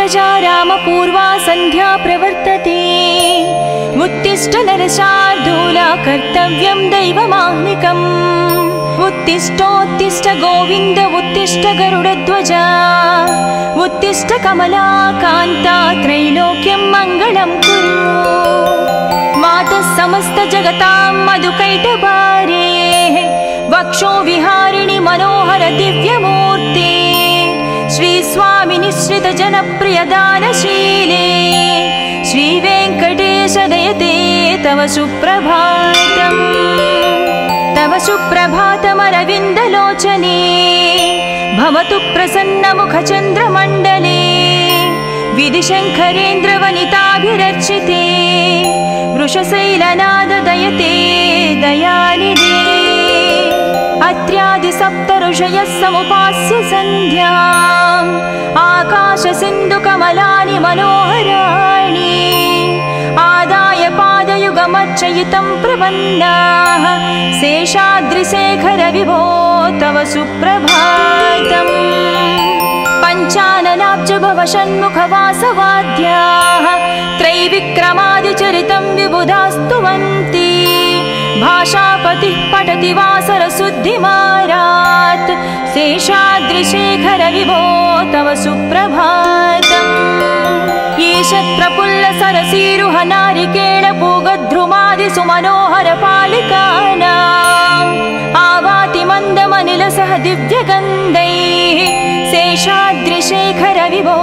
प्रजा रामपूर्वा सन्ध्या प्रवर्तते उत्तिष्ठ नरशार्दूला कर्तव्यं दैवमाह्निकम् उत्तिष्ठोत्तिष्ठ गोविन्द उत्तिष्ठ गरुडध्वजा उत्तिष्ठ कमलाकान्ता त्रैलोक्यं मङ्गलं कुरु मातः समस्त जगतां मधुकैटभारे वक्षो विहारिणि मनोहर दिव्यमूर्ते श्री स्वामी निश्रित जनप्रिय दानशीले श्री वेंकटेश दयते तव सुप्रभातम् तव सुप्रभातमरविन्दलोचने भवतु प्रसन्नमुखचन्द्रमण्डले विधिशङ्करेन्द्रवनिताभिरर्चिते वृषशैलनाद दयते दयानिधे अत्र्यादिसप्त ऋषयः समुपास्य सन्ध्याम् आकाशसिन्धुकमलानि मनोहराणि आदाय पादयुगमर्चयितं प्रपन्नाः शेषाद्रिशेखर विभो तव सुप्रभातम् पञ्चाननाब्ज भव षण्मुखवासवाद्याः त्रैविक्रमादिचरितं विबुधास्तुवन्ति भाषापतिः पठति वासरशुद्धिमारात् शेषाद्रिशेखर विभो तव सुप्रभातम् ईषत् प्रफुल्ल सरसीरुह नारिकेळ पूगद्रुमादि सुमनोहर पालिकानाम् आवाति मन्दमनिलसह दिव्यगन्धैः शेषाद्रिशेखर विभो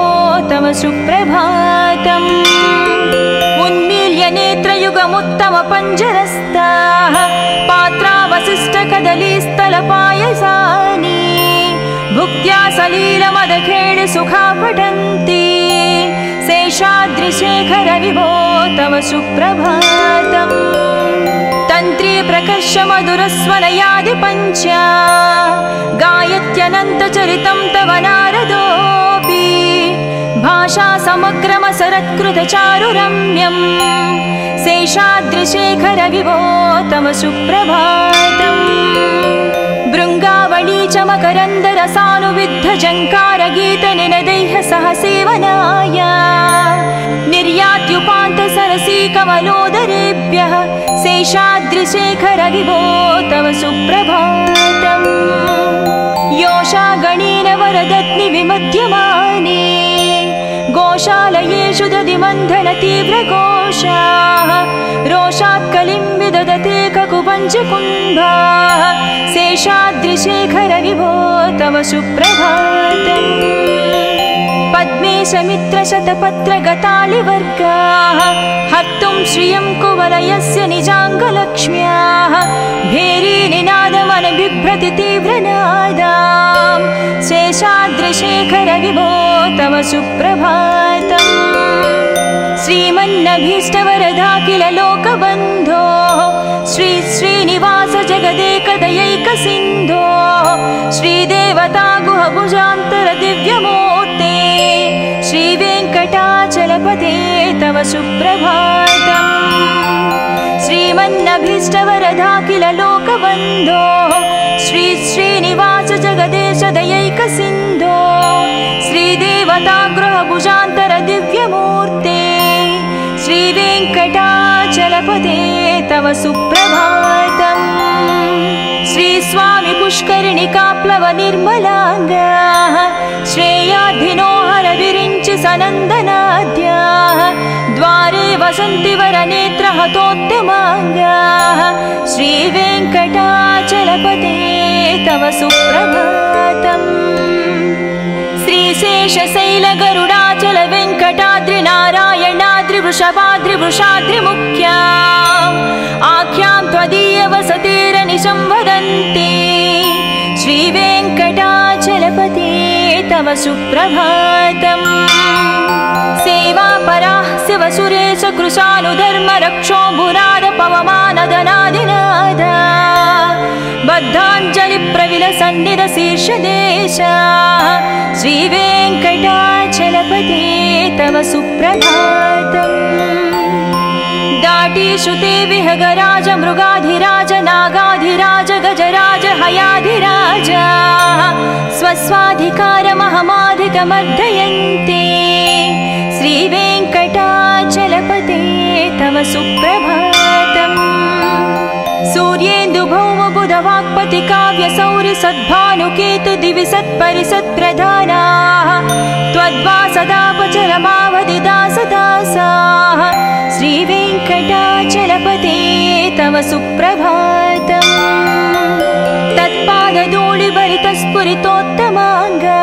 तव सुप्रभातम् उन्मील्य नेत्रयुगमुत्तम पञ्जरस्ताः पात्रावशिष्ट कदलीस्थलपायसानि भुक्त्या सलीलमदखेळ सुखा पठन्ति शेषाद्रिशेखर विभो तव सुप्रभातम् तन्त्री प्रकर्ष मधुरस्वनयादि पञ्चा गायत्यनन्तचरितं तव नारदोऽपि भाषा समग्रमसरत्कृतचारुरम्यम् शेषाद्रिशेखर विभो तव सुप्रभातम् भृङ्गावळी च मकरन्दरसानुविद्ध जङ्कारगीतनिनदैः सह सेवनाय निर्यात्युपान्त सरसी कमलोदरेभ्यः शेषाद्रिशेखर विभो तव सुप्रभातम् योषा गणेन वरदत्नि विमध्यमाने गोशालयेषु दधिमन्थन तीव्रघोषाः रोषात् कलिं विदधते ककुपञ्चकुम्भाः शेषाद्रिशेखर विभो तव सुप्रभातम् पद्मेशमित्रशतपत्रगतालिवर्गाः हर्तुं श्रियं कुवलयस्य निजाङ्गलक्ष्म्याः भेरीनिनादमनबिभ्रति तीव्रनादां शेषाद्रिशेखर विभो तव सुप्रभातम् श्रीमन्नभीष्टवरदाखिल लोकबन्धो श्री श्रीनिवास जगदेकदयैकसिन्धो श्रीदेवता गुहभुजान्तर दिव्यमूर्ते श्रीवेङ्कटाचलपते तव सुप्रभातम् श्रीमन्नभीष्टवरदाखिल लोकबन्धो श्री श्रीनिवास जगदेश दयैकसिन्धो श्रीदेवता गृहभुजान्तर दिव्यमूर्ते श्रीवेङ्कटाचलपते तव सुप्रभातम् श्री स्वामी पुष्करिणिकाप्लव निर्मलाङ्गाः श्रेयाधिनो हर विरिञ्चि सनन्दनाद्याः द्वारे वसन्ति वरनेत्र हतोत्तमाङ्गाः श्रीवेङ्कटाचलपते तव सुप्रभातम् श्रीशेषशैल गरुडाचल वेङ्कटाद्रि नारायणाद्रि वृषभाद्रि वृषाद्रि मुख्याम् आख्यां त्वदीय वसतिरनिशं वदन्ति श्रीवेङ्कटाचलपते तव सुप्रभातम् सेवापराः शिवसुरेश कृशानुधर्म रक्षो भुराद पवमानदनादिनाद बद्धाञ्जलि प्रविलसन्निध शीर्षदेश श्रीवेङ्कटाचलपते तव सुप्रभातम् दाटीषु ते विहगराज मृगाधिराज नागाधिराज गजराज हयाधिराज स्वस्वाधिकारमहमाधिकमर्दयन्ते तव सुप्रभातम् सूर्येन्दु भौम बुध वाक्पति काव्य सौर्य सद्भानुकेतु दिवि सत्परिसत्प्रधानाः त्वद्वासदापचरमावधि दासदासाः श्रीवेङ्कटाचलपते तव सुप्रभातम् तत्पादधूलिभरितस्फुरितोत्तमाङ्गा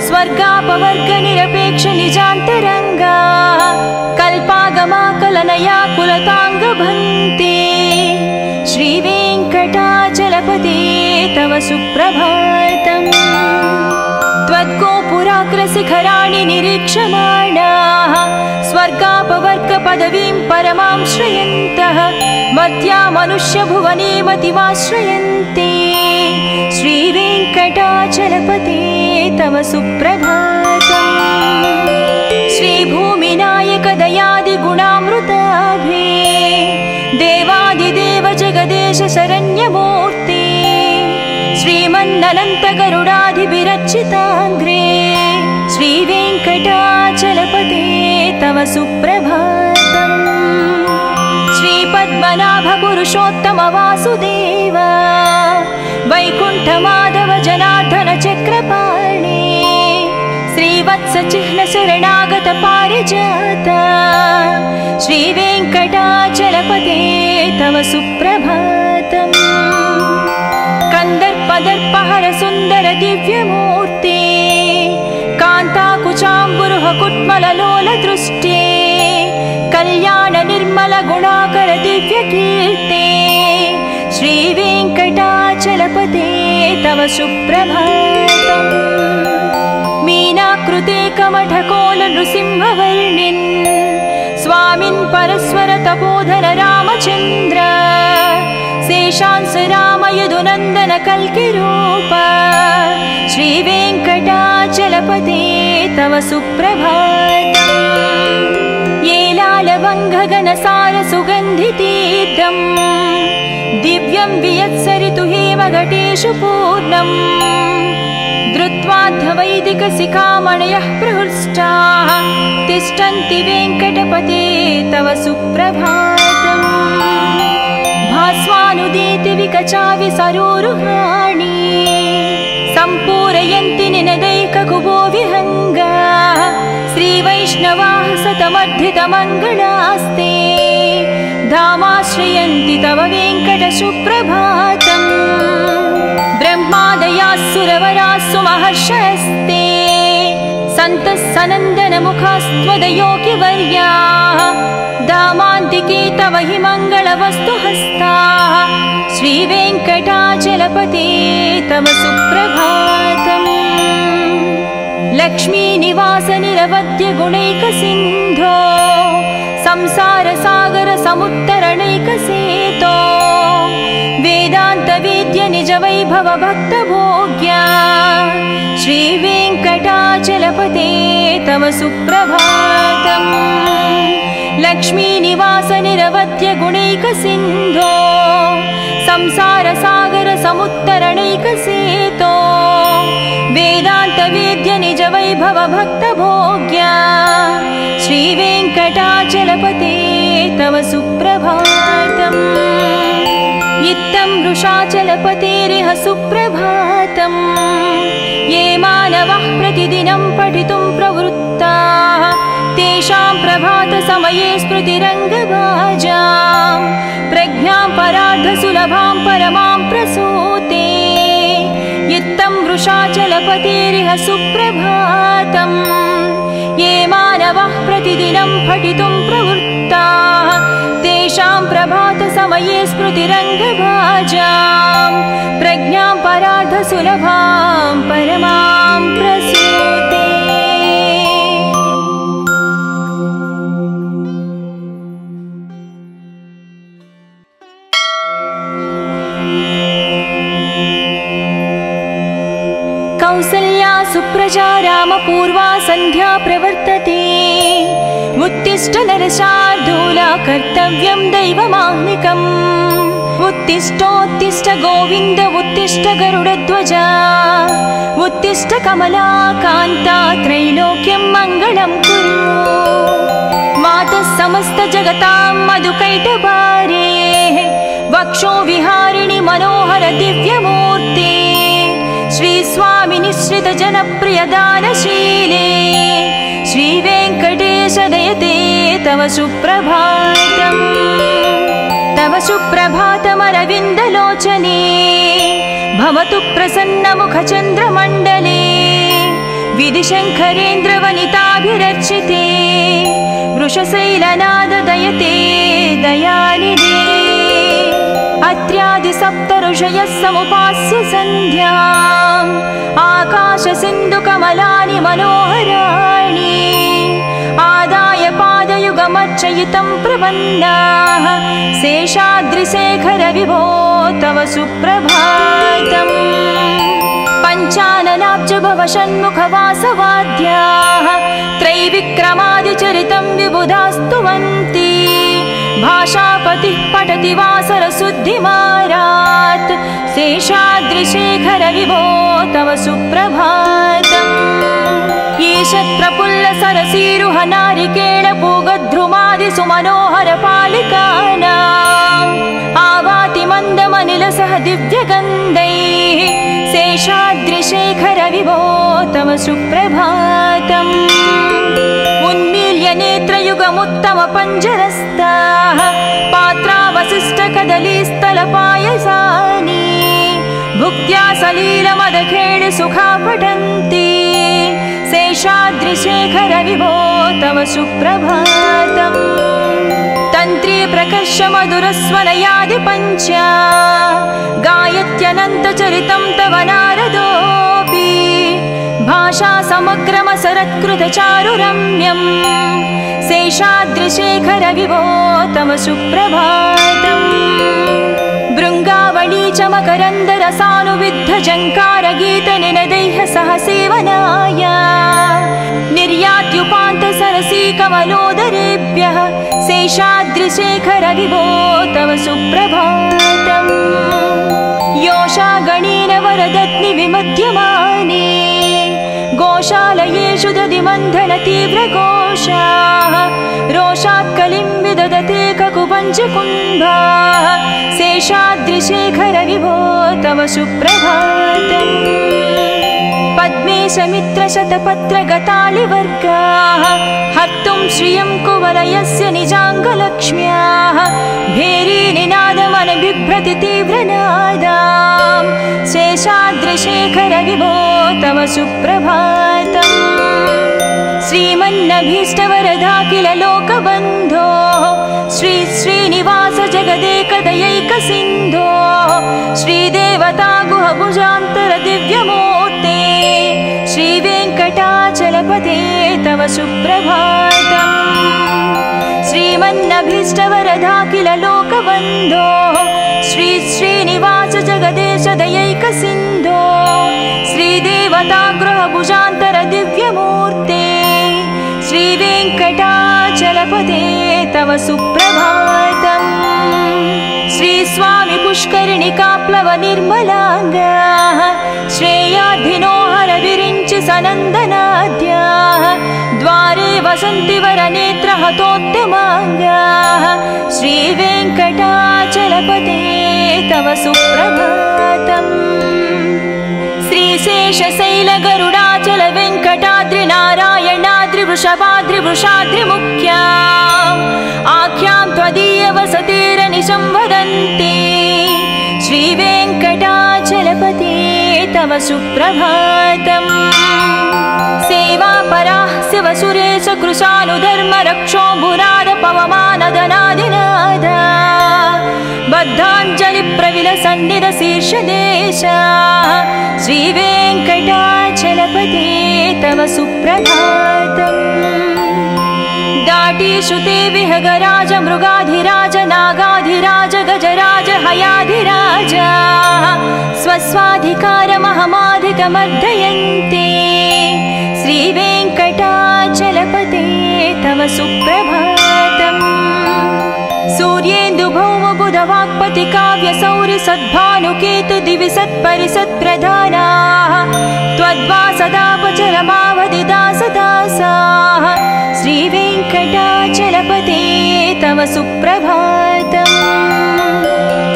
स्वर्गापवर्ग निरपेक्ष निजान्तरङ्गा कल्पागमाकलनया कुलताङ्गभन्ते श्रीवेङ्कटाचलपते तव सुप्रभातम् त्वद्गोपुराग्रशिखराणि निरीक्षमाणाः स्वर्गापवर्गपदवीं परमां श्रयन्तः मर्त्या मनुष्यभुवने मतिमाश्रयन्ते श्रीवेङ्कटाचलपते तव सुप्रभातम् श्रीभूमिनायक दयादिगुणामृताभे देवादिदेव जगदेश शरण्यमूर्ते श्रीमन्ननन्त गरुडाधिभिरर्चिताङ्ग्रे श्रीवेङ्कटाचलपते तव सुप्रभातम् श्रीपद्मनाभ पुरुषोत्तम वासुदेव वैकुण्ठमाधव जनार्दन चक्रपाणे श्रीवत्स चिह्न शरणागत पारिजात श्रीवेङ्कटाचलपते तव सुप्रभातम् कन्दर्पदर्पहर सुन्दर दिव्यमूर्ते कान्ताकुचाम्बुरुह कुट्मललोल दृष्टे कल्याण निर्मल गुणाकर दिव्यकीर्ते श्रीवेङ्कटाचलपते तव सुप्रभातम् मीनाकृते कमठकोल नृसिंहवर्णिन् स्वामिन् परस्वर तपोधन रामचन्द्र शेषांस राम यदुनन्दन कल्किरूप श्रीवेङ्कटाचलपते तव सुप्रभातम् येलालवङ्घगनसार सुगन्धितीर्थम् दिव्यं वियत्सरितु हेमघटेषु पूर्णम् धृत्वाद्धवैदिकशिखामणयः प्रहृष्टाः तिष्ठन्ति वेङ्कटपते तव सुप्रभातम् भास्वानुदीति विकचावि सरोरुहाणि सम्पूरयन्ति निनदैककुबो विहङ्गा श्रीवैष्णवाः सतमर्धितमङ्गलास्ते धामाश्रयन्ति तव वेङ्कट सुप्रभातम् ब्रह्मादयास्सुरवरास्सु महर्षयस्ते सन्तः सनन्दनमुखास्त्वदयोगिवर्याः धामान्तिके तव हि मङ्गलवस्तु हस्ताः श्रीवेङ्कटाचलपते तव सुप्रभातम् लक्ष्मीनिवास निरवद्य गुणैकसिन्धो संसारसागर समुत्तरणैकसेतो वेदान्तवेद्य निज वैभव भक्तभोग्या श्रीवेङ्कटाचलपते तव सुप्रभातम् लक्ष्मीनिवास निरवद्य गुणैकसिन्धो संसारसागर समुत्तरणैकसेतो वेदान्तवेद्य निज वैभव भक्तभोग्या श्रीवेङ्कटाचलपते तव सुप्रभातम् इत्थं वृषाचलपतेरिह सुप्रभातम् ये मानवः प्रतिदिनं पठितुं प्रवृत्ताः तेषां प्रभातसमये स्मृतिरङ्गभाजां प्रज्ञां परार्धसुलभां परमां प्रसूते इत्थं वृषाचलपतेरिह सुप्रभातम् ये मानवः प्रतिदिनं पठितुं प्रवृत्ताः तेषां प्रभातसमये स्मृतिरङ्गभाजां प्रज्ञां परार्धसुलभां परमां प्रसूते कौसल्या सुप्रजा रामपूर्वा सन्ध्या प्रवर्तते उत्तिष्ठ नरशार्दूला कर्तव्यं दैवमाह्निकम् उत्तिष्ठोत्तिष्ठ गोविन्द उत्तिष्ठ गरुडध्वजा उत्तिष्ठ कमला कान्ता त्रैलोक्यं मङ्गलं कुरु मातः समस्त जगतां मधुकैटभारेः वक्षो विहारिणि मनोहर दिव्यमूर्ते श्री स्वामी निश्रित जनप्रिय दानशीले श्री वेंकटेश दयते तव सुप्रभातम् तव सुप्रभातमरविन्दलोचने भवतु प्रसन्नमुखचन्द्रमण्डले विधिशङ्करेन्द्रवनिताभिरर्चिते वृषशैलनाददयते दयानिधे अत्र्यादिसप्तऋषयः समुपास्य सन्ध्याम् आकाशसिन्धुकमलानि मनोहराणि आदाय पादयुगमर्चयितं प्रपन्नाः शेषाद्रिशेखर विभो तव सुप्रभातम् पञ्चाननाब्ज भवषण्मुखवासवाद्याः त्रैविक्रमादिचरितं विबुधास्तुवन्ति भाषापतिः पठति वासरशुद्धिमारात् शेषाद्रिशेखर विभो तव सुप्रभातम् ईशत्प्रफुल्लसरसीरुह नारिकेळपूगद्रुमादि सुमनोहर पालिकानाम् आवाति मन्दमनिलसह दिव्यगन्धैः शेषाद्रिशेखर विभो तव सुप्रभातम् उन्मील्य नेत्रयुगमुत्तमपञ्जरस्ताः पात्रावशिष्टकदलीस्थलपायसानि भुक्त्या सलीलमदखेळ सुखा पठन्ति शेषाद्रिशेखर विभो तव सुप्रभातम् तन्त्री प्रकर्ष मधुरस्वनयादि पञ्चा गायत्यनन्तचरितं तव नारदोऽपि भाषा समग्रमसरत्कृतचारुरम्यम् शेषाद्रिशेखर विभो तव सुप्रभातम् भृङ्गावळी च मकरन्दरसानुविद्धजङ्कारगीतनिनदैः सह सेवनाय निर्यात्युपान्तसरसी कमलोदरेभ्यः शेषाद्रिशेखर विभो तव सुप्रभातम् योषा गणेन वरदत्नि विमध्यमाने गोशालयेषु दधिमन्थन तीव्रघोषाः रोषात् कलिं विदधते ककुपञ्चकुम्भाः शेषाद्रिशेखर विभो तव सुप्रभातम् पद्मे समित्रशतपत्रगतालिवर्गाः हर्तुं श्रियं कुवलयस्य निजाङ्गलक्ष्म्याः भेरीनिनादमनबिभ्रति तीव्रनादाम् शेषाद्रिशेखर विभो तव सुप्रभातम् श्रीमन्नभीष्टवरदाखिल लोकबन्धो श्री श्रीनिवास जगदेकदयैकसिन्धो श्रीदेवता गुहभुजान्तर दिव्यमूर्ते श्रीवेङ्कटाचलपते तव सुप्रभातम् श्रीमन्नभीष्टवरदाखिल लोकबन्धो श्री श्रीनिवास जगदेश दयैकसिन्धो श्रीदेवता गृहभुजान्तर दिव्यमूर्ते श्रीवेङ्कटाचलपते तव सुप्रभातम् श्री स्वामी पुष्करिणिकाप्लव निर्मलाङ्गाः श्रेयाधिनो हर विरिञ्चि सनन्दनाद्याः द्वारे वसन्ति वरनेत्रहतोत्तमाङ्गाः श्रीवेङ्कटाचलपते तव सुप्रभातम् श्रीशेषशैलगरुडाचल वेङ्कटाद्रिनारायणाद्रिवृषभाद्रिवृषाद्रिमुख्या आख्यां त्वदीयवसतिरनिशं वदन्ति श्रीवेङ्कटाचलपते तव सुप्रभातम् सेवापराः शिवसुरेश कृशानुधर्मरक्षोऽम्बुराद पवमानदनादिनाद बद्धाञ्जलिप्रविलसन्निधशीर्षदेशा श्रीवेङ्कटाचलपते तव सुप्रभातम् दाटीषु ते विहगराज मृगाधिराज नागाधिराज गजराज हयाधिराज स्वस्वाधिकारमहमाधिकमर्दयन्ते श्रीवेङ्कटाचलपते तव सुप्रभातम् सूर्येन्दुभौमबुधवाक्पति काव्यसौरि सद्भानुकेतु दिवि सत्परिसत्प्रधानाः त्वद्वासदापचरमावधिदासदासाः श्रीवेङ्कटाचलपते सुप्रभातम्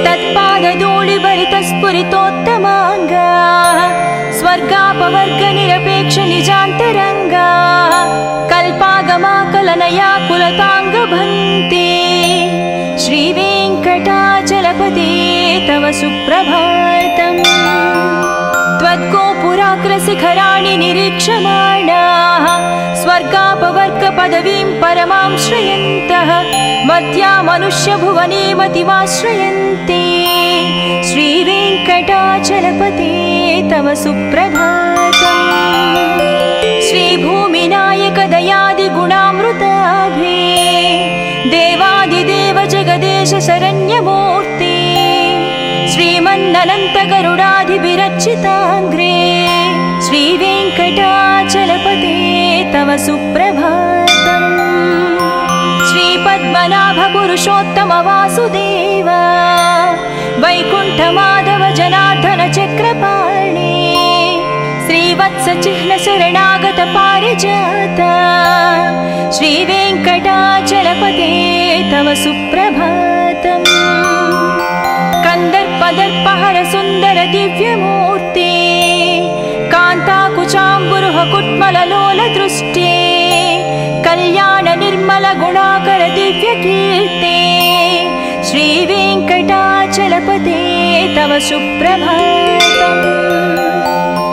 तत्पादधूलिभरितस्फुरितोत्तमाङ्गा स्वर्गापवर्गनिरपेक्ष निजान्तरङ्गा कल्पागमाकलनया कुलताङ्गभन्ते श्रीवेङ्कटाचलपते तव सुप्रभातम् त्वद्गोपुराग्रशिखराणि निरीक्षमाणाः स्वर्गापवर्गपदवीं परमां श्रयन्तः मर्त्या मनुष्यभुवने मतिमाश्रयन्ते श्रीवेङ्कटाचलपते तव सुप्रभातम् श्रीभूमिनायक दयादिगुणामृताभे देवादिदेव जगदेश शरण्यमूर्ते श्रीमन्ननन्तगरुडाधिभिरर्चिताङ्घ्रे श्रीवेङ्कटाचलपते तव सुप्रभातम् श्रीपद्मनाभपुरुषोत्तम वासुदेव वैकुण्ठमाधव जनार्दन चक्रपाणे श्रीवत्सचिह्नशरणागत पारिजात श्रीवेङ्कटाचलपते तव सुप्रभातम् कंदर्पदर्पहर सुंदर दिव्यमूर्ते कांताकुचाम्बुरुह कुट्मललोल दृष्टे कल्याण निर्मल गुणाकर दिव्यकीर्ते श्रीवेङ्कटाचलपते तव सुप्रभातम्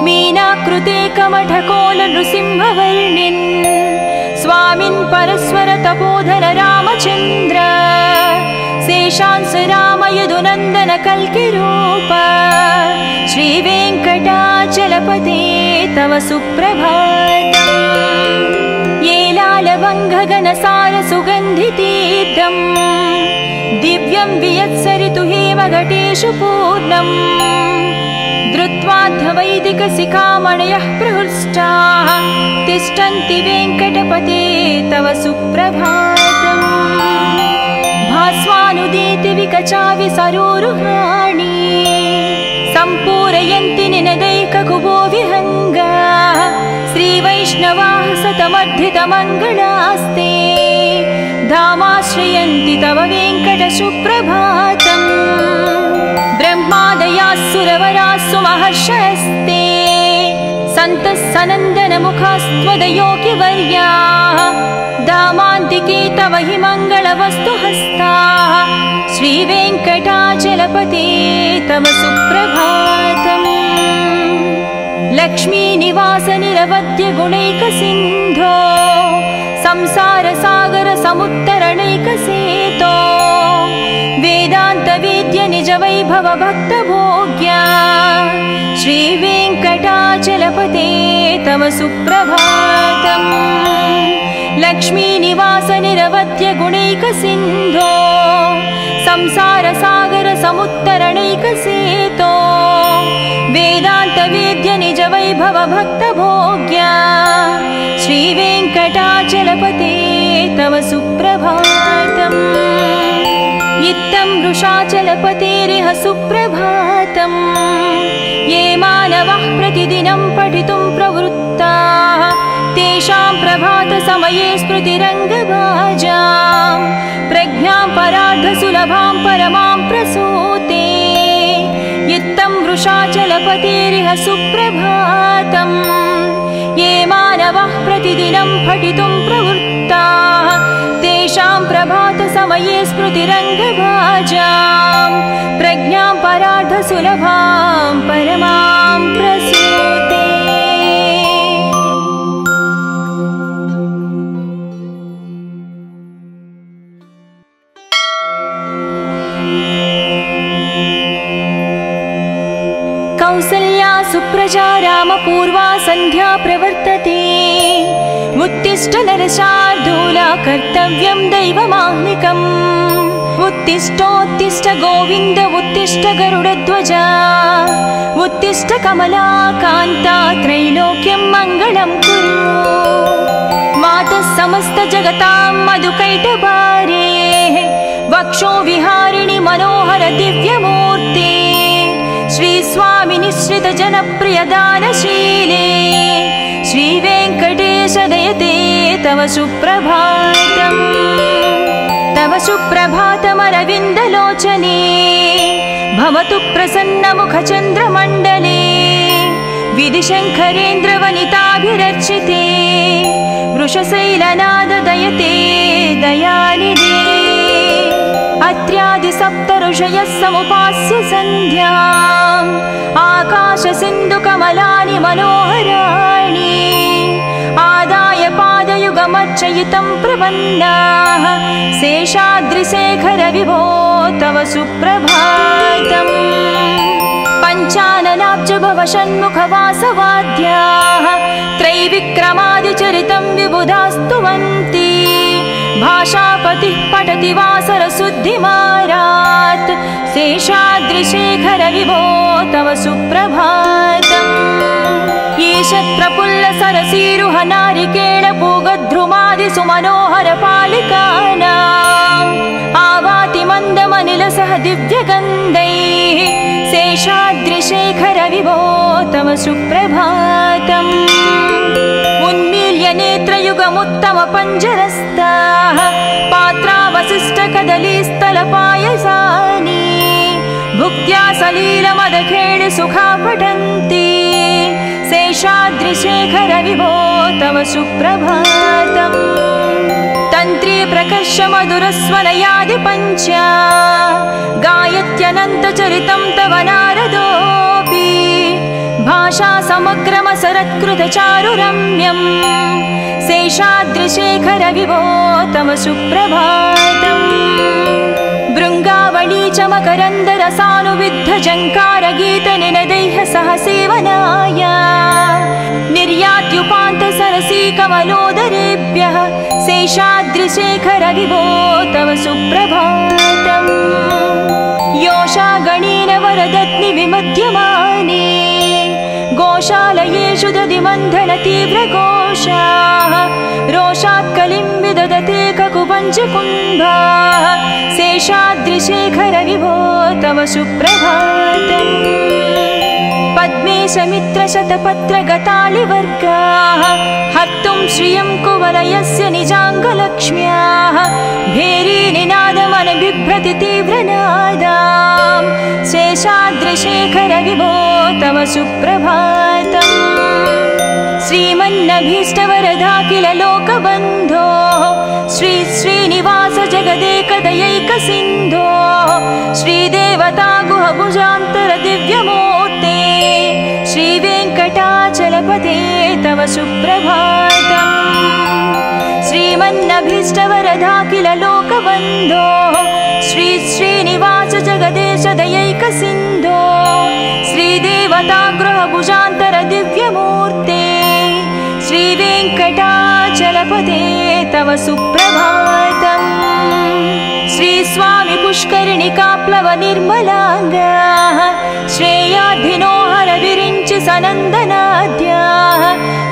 मीनाकृते कमठकोल नृसिंहवर्णिन् स्वामिन् परस्वर तपोधर रामचन्द्र शेषांस राम यदुनन्दन कल्किरूप श्रीवेङ्कटाचलपते तव सुप्रभातम् येलालवङ्घगनसार सुगन्धितीर्थम् दिव्यं वियत्सरितु हेमघटेषु पूर्णम् धृत्वाद्धवैदिकशिखामणयः प्रहृष्टाः तिष्ठन्ति वेङ्कटपते तव सुप्रभातम् भास्वानुदीति विकचावि सरोरुहाणि सम्पूरयन्ति निनदैककुभो विहङ्गाः श्रीवैष्णवाः सतमर्धितमङ्गलास्ते धामाश्रयन्ति तव वेङ्कट सुप्रभातम् ब्रह्मादयास्सुरवरास्सु महर्षयस्ते सन्तः सनन्दनमुखास्त्वदयोगिवर्याः धामान्तिके तव हि मङ्गलवस्तुहस्ताः श्रीवेङ्कटाचलपते तव सुप्रभातम् लक्ष्मीनिवास निरवद्य गुणैकसिन्धो संसारसागर समुत्तरणैकसेतो वेदान्तवेद्य निज वैभव भक्तभोग्या श्रीवेङ्कटाचलपते तव सुप्रभातम् लक्ष्मीनिवास निरवद्य गुणैकसिन्धो संसारसागर समुत्तरणैकसेतो वेदान्तवेद्य निज वैभव भक्तभोग्या श्रीवेङ्कटाचलपते तव सुप्रभातम् इत्थं वृषाचलपतेरिह सुप्रभातम् ये मानवः प्रतिदिनं पठितुं प्रवृत्ताः तेषां प्रभातसमये स्मृतिरङ्गभाजां प्रज्ञां परार्धसुलभां परमां प्रसूते इत्थं वृषाचलपतेरिह सुप्रभातम् ये मानवः प्रतिदिनं पठितुं प्रवृत्ताः तेषां प्रभातसमये स्मृतिरङ्गभाजां प्रज्ञां परार्धसुलभां परमां प्रसूते कौसल्या सुप्रजा रामपूर्वा सन्ध्या प्रवर्तते उत्तिष्ठ नरशार्दूला कर्तव्यं दैवमाह्निकम् उत्तिष्ठोत्तिष्ठ गोविन्द उत्तिष्ठ गरुडध्वजा उत्तिष्ठ कमलाकान्ता त्रैलोक्यं मङ्गलं कुरु मातः समस्त जगतां मधुकैटभारे वक्षो विहारिणि मनोहर दिव्यमूर्ते श्री स्वामी निश्रित जनप्रिय दानशीले श्रीवेङ्कटेश दयते तव सुप्रभातम् तव सुप्रभातमरविन्दलोचने भवतु प्रसन्नमुखचन्द्रमण्डले विधिशङ्करेन्द्रवनिताभिरर्चिते वृषशैलनाददयते दयानिधे अत्र्यादिसप्तऋषयः समुपास्य सन्ध्याम् आकाशसिन्धुकमलानि मनोहराणि आदाय पादयुगमर्चयितं प्रपन्नाः शेषाद्रिशेखरविभो तव सुप्रभातम् पञ्चाननाब्जभवषण्मुखवासवाद्याः त्रैविक्रमादिचरितं विबुधास्तुवन्ति भाषापतिः पठति वासरशुद्धिमारात् शेषाद्रिशेखरविभो तव सुप्रभातम् ईशत्रपुल्लसरसीरुहनारिकेळपूगध्रुमादिसुमनोहरपालिकानाम् आवाति मन्दमनिलसह दिव्यगन्धैः शेषाद्रिशेखरविभो तव सुप्रभातम् उन्मील्य नेत्रयुगमुत्तमपञ्जरस्ताः पात्रावशिष्टकदलीस्थलपायसानि भुक्त्या सलीलमदखेळ सुखा पठन्ति शेषाद्रिशेखरविभो तव सुप्रभातम् तन्त्री प्रकर्षमधुरस्वनयादिपञ्चा गायत्यनन्तचरितं तव नारदोऽपि भाषा समग्रमसरत्कृतचारुरम्यम् शेषाद्रिशेखरविभो तव सुप्रभातम् भृङ्गावळी च मकरन्दरसानुविद्धजङ्कारगीतनिनदैः सह सेवनाय निर्यात्युपान्तसरसीकमलोदरेभ्यः शेषाद्रिशेखरविभो तव सुप्रभातम् योषा गणेन वरदत्नि विमध्यमाने गोशालयेषु दधिमन्थनतीव्रघोषाः रोषात् कलिं विदधते ककुपञ्चकुम्भाः शेषाद्रिशेखरविभो तव सुप्रभातम् पद्मेशमित्रशतपत्रगतालिवर्गाः हर्तुं श्रियं कुवलयस्य निजाङ्गलक्ष्म्याः भेरीनिनादमनबिभ्रति तीव्रनादाम् शेषाद्रिशेखरविभो तव सुप्रभातम् श्रीमन्नभीष्टवरदाखिल लोकबन्धो श्री श्रीनिवास जगदेकदयैकसिन्धो श्रीदेवता गुहभुजान्तर दिव्यमूर्ते श्रीवेङ्कटाचलपते तव सुप्रभातम् श्रीमन्नभीष्टवरदाखिल लोकबन्धो श्री श्रीनिवास जगदेश दयैकसिन्धो श्रीदेवता गृहभुजान्तर दिव्यमूर्ते श्रीवेङ्कटाचलपते तव सुप्रभातम् श्रीस्वामि पुष्करिणिकाप्लव निर्मलाङ्गाः श्रेयाधिनो हरविरिञ्चि सनन्दनाद्याः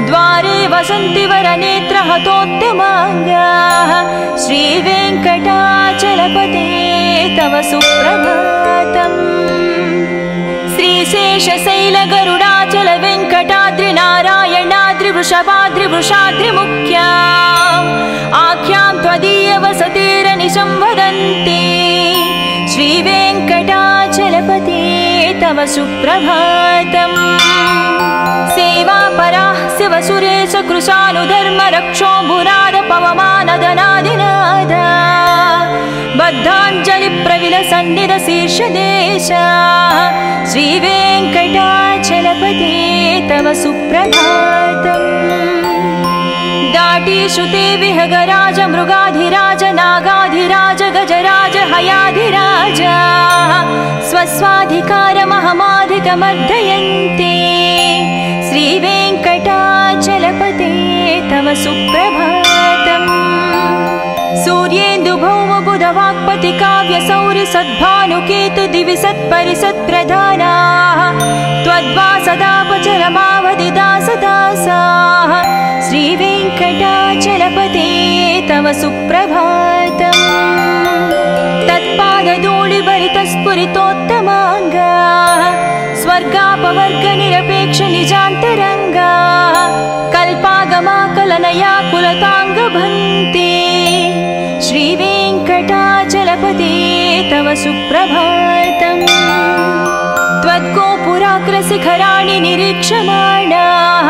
द्वारे वसन्ति वरनेत्रहतोत्तमाङ्गाः श्रीवेङ्कटाचलपते तव सुप्रभातम् श्रीशेषशैलगरुडाचल वेङ्कटाद्रिनारायणाद्रिवृषभाद्रिवृषाद्रिमुख्या आख्यां त्वदीयवसतिरनिशं वदन्ति श्रीवेङ्कटाचलपते तव सुप्रभातम् सेवापराः शिवसुरेश कृशानुधर्मरक्षोऽम्बुनाद पवमानदनादिनाद बद्धाञ्जलिप्रविलसन्निधशीर्षदेशा श्रीवेङ्कटाचलपते तव सुप्रभातम् दाटीश्रुते विहगराज मृगाधिराज नागाधिराज गजराज हयाधिराज स्वस्वाधिकारमहमाधिकमर्दयन्ते श्रीवेङ्कटाचलपते तव सुप्रभातम् सूर्येन्दुभौमबुधवाक्पति काव्यसौरि सद्भानुकेतु दिवि सत्परिसत्प्रधानाः त्वद्वासदापचरमावधिदासदासाः श्रीवेङ्कटाचलपते तव सुप्रभातम् तत्पादधूलिभरितस्फुरितोत्तमाङ्गाः स्वर्गापवर्गनिरपेक्षनिजान्तरङ्गाः कल्पागमाकलनया कुलताङ्गभन्ते श्रीवेङ्कटा सुप्रभातम् त्वद्गोपुराग्रशिखराणि निरीक्षमाणाः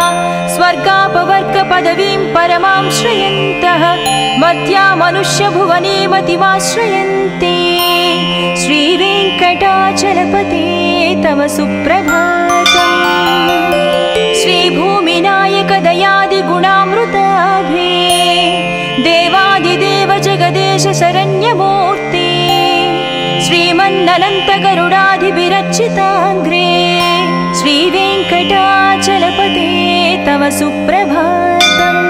स्वर्गापवर्गपदवीं परमां श्रयन्तः मर्त्या मनुष्यभुवने मतिमाश्रयन्ते श्रीवेङ्कटाचलपते तव सुप्रभातम् श्रीभूमिनायक दयादिगुणामृताभे देवादिदेव जगदेश शरण्यमूर्ते श्रीमन्ननन्तगरुडाधिविरचिताङ्ग्रे श्रीवेङ्कटाचलपते तव सुप्रभातम्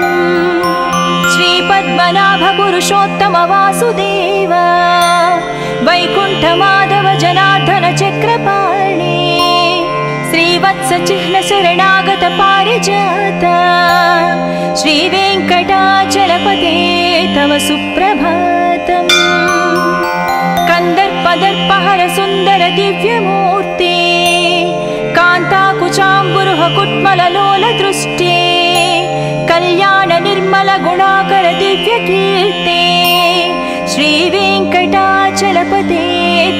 श्रीपद्मनाभ पुरुषोत्तम वासुदेव वैकुण्ठमाधव जनार्दन चक्रपाणे श्रीवत्सचिह्न शरणागत पारिजात श्रीवेङ्कटाचलपते तव सुप्रभातम् कन्दर्पदर्पहर सुन्दर दिव्यमूर्ते कान्ताकुचाम्बुरुह कुट्मललोल दृष्टे कल्याण निर्मल गुणाकर दिव्यकीर्ते श्रीवेङ्कटाचलपते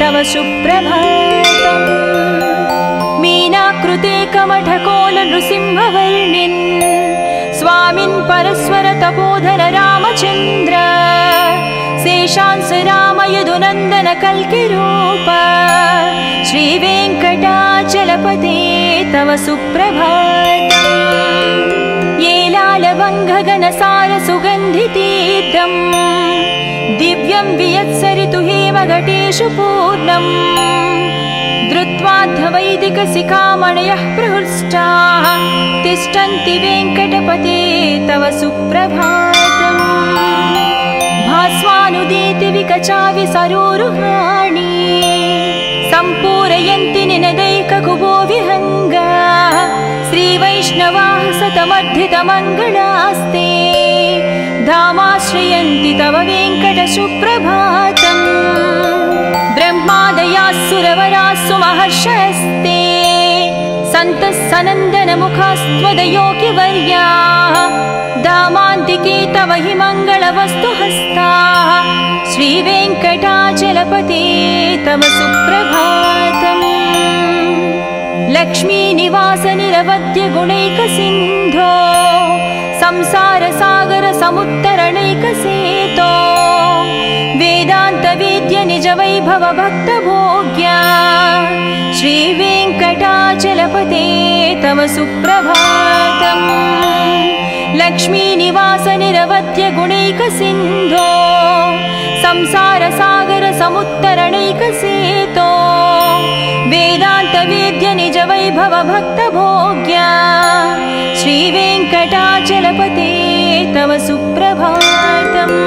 तव सुप्रभातम् मीनाकृते कमठकोल नृसिंहवर्णिन् स्वामिन् परस्वर तपोधन रामचन्द्र शेषांस राम यदुनन्दन कल्किरूप श्रीवेङ्कटाचलपते तव सुप्रभातम् येलालवङ्घगनसार सुगन्धितीर्थम् दिव्यं वियत्सरितु हेमघटेषु पूर्णम् धृत्वाद्धवैदिकशिखामणयः प्रहृष्टाः तिष्ठन्ति वेङ्कटपते तव सुप्रभातम् भास्वानुदीति विकचाविसरोरुहाणि सम्पूरयन्ति निनदैककुभो विहङ्गाः श्रीवैष्णवाः सतमर्धितमङ्गलास्ते धामाश्रयन्ति तव वेङ्कटसुप्रभातम् ब्रह्मादयाः सुरवरास्सु महर्षयस्ते सन्तः सनन्दनमुखास्त्वदयोगिवर्याः धामान्तिके तव हि मङ्गलवस्तुहस्ताः श्रीवेङ्कटाचलपते तव सुप्रभातम् लक्ष्मीनिवास निरवध्य गुणैकसिन्धो संसारसागर समुत्तरणैकसेतो वेदान्तवेद्य निज वैभव भक्तभोग्या श्रीवेङ्कटाचलपते तव सुप्रभातम् लक्ष्मीनिवास निरवध्य गुणैकसिन्धो संसारसागर समुत्तरणैकसेतो वेदान्तवेद्य निज वैभव भक्तभोग्या श्रीवेङ्कटाचलपते तव सुप्रभातम्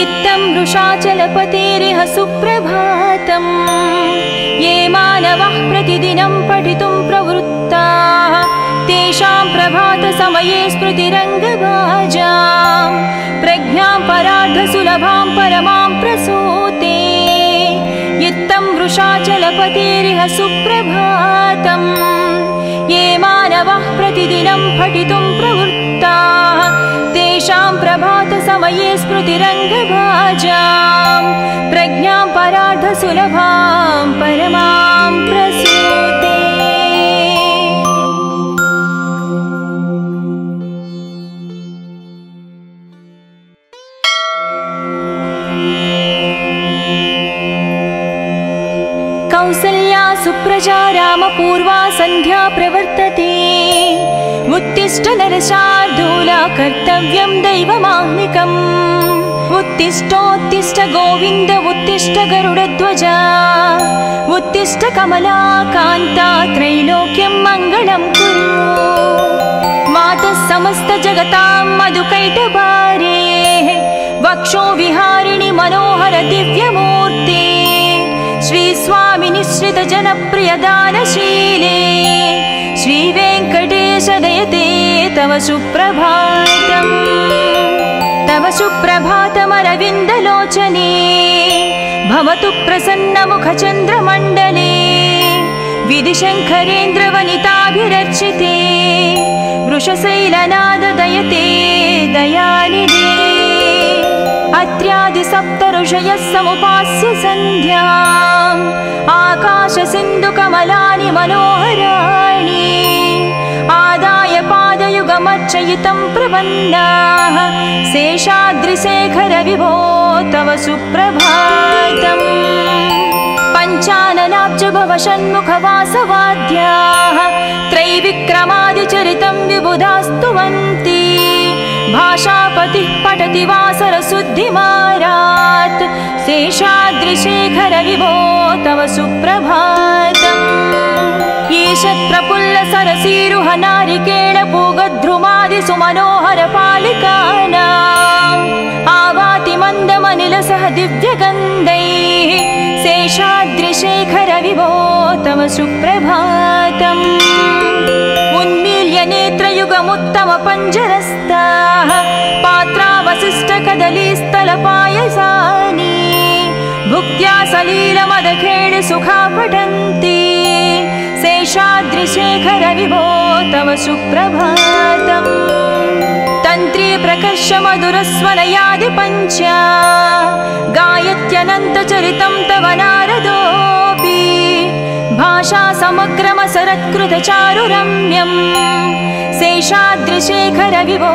इत्थं वृषाचलपतेरिह सुप्रभातम् ये मानवः प्रतिदिनं पठितुं प्रवृत्ताः तेषां प्रभातसमये स्मृतिरङ्गभाजां प्रज्ञां परार्धसुलभां परमां प्रसूते इत्थं वृषाचलपतेरिह सुप्रभातम् ये मानवः प्रतिदिनं पठितुं प्रवृत्ताः तेषां प्रभातसमये स्मृतिरङ्गभाजां प्रज्ञां परार्धसुलभां परमां प्रसूते कौसल्या सुप्रजा रामपूर्वा सन्ध्या प्रवर्तते उत्तिष्ठ नरशार्दूला कर्तव्यं दैवमाह्निकम् उत्तिष्ठोत्तिष्ठ गोविन्द उत्तिष्ठ गरुडध्वजा उत्तिष्ठ कमलाकान्ता त्रैलोक्यं मङ्गलं कुरु मातः समस्त जगतां मधुकैटभारे वक्षो विहारिणि मनोहर दिव्यमूर्ते श्री स्वामी निश्रित जनप्रिय दानशीले श्री वेङ्कटेश दयते तव सुप्रभातम् तव सुप्रभातमरविन्दलोचने भवतु प्रसन्नमुखचन्द्रमण्डले विधिशङ्करेन्द्रवनिताभिरर्चिते वृषशैलनाद दयते दयानिधे अत्र्यादि सप्त ऋषयः समुपास्य सन्ध्याम् आकाशसिन्धुकमलानि मनोहराणि आदाय पादयुगमर्चयितं प्रपन्नाः शेषाद्रिशेखर विभो तव सुप्रभातम् पञ्चाननाब्ज भव षण्मुखवासवाद्याः त्रैविक्रमादिचरितं विबुधास्तुवन्ति भाषापतिः पठति वासरशुद्धिमारात् शेषाद्रिशेखर विभो तव सुप्रभातम् ईशत्प्रफुल्लसरसीरुह नारिकेळपूगद्रुमादिसुमनोहरपालिकानाम् आवाति मन्दमनिलसह दिव्यगन्धैः शेषाद्रिशेखर विभो तव सुप्रभातम् उन्मील्य नेत्रयुगमुत्तमपञ्जरस्ताः पात्रावशिष्टकदलीस्थलपायसानि भुक्त्या सलीलमदखेळि सुखा पठन्ति शेषाद्रिशेखर विभो तव सुप्रभातम् तन्त्री प्रकर्ष मधुरस्वनयादिपञ्चा गायत्यनन्तचरितं तव नारदोऽपि भाषा समग्रमसरत्कृतचारुरम्यम् शेषाद्रिशेखर विभो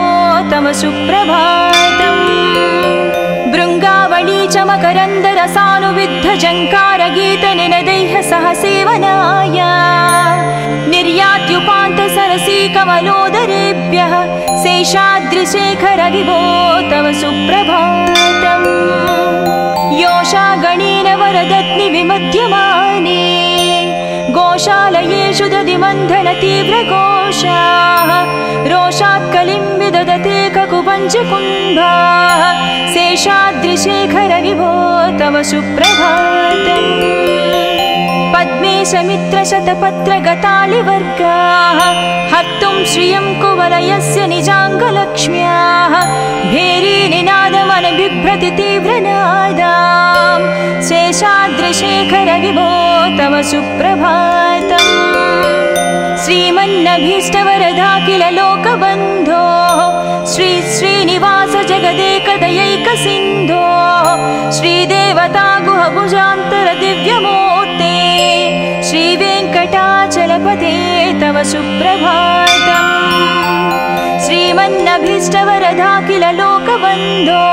तव सुप्रभातम् भृङ्गावळी च मकरन्दरसानुविद्धझङ्कारगीतनिनदैः सह सेवनाय निर्यात्युपान्तसरसी कमलोदरेभ्यः शेषाद्रिशेखर विभो तव सुप्रभातम् योषागणेन वरदत्नि विमध्यमाने गोशालयेषु दधिमन्थन तीव्रघोषाः रोषात् कलिं विदधते ककुपञ्चकुम्भाः शेषाद्रिशेखर विभो तव सुप्रभातम् पद्मेशमित्रशतपत्रगतालिवर्गाः हर्तुं श्रियं कुवलयस्य निजाङ्गलक्ष्म्याः भेरीनिनादमनबिभ्रति तीव्रनादाम् शेषाद्रिशेखर विभो तव सुप्रभातम् श्रीमन्नभीष्टवरदाखिल लोकबन्धो श्री श्रीनिवास जगदेकदयैकसिन्धो श्रीदेवता गुहभुजान्तर दिव्यमूर्ते श्रीवेङ्कटाचलपते तव सुप्रभातम् श्रीमन्नभीष्टवरदाखिल लोकबन्धो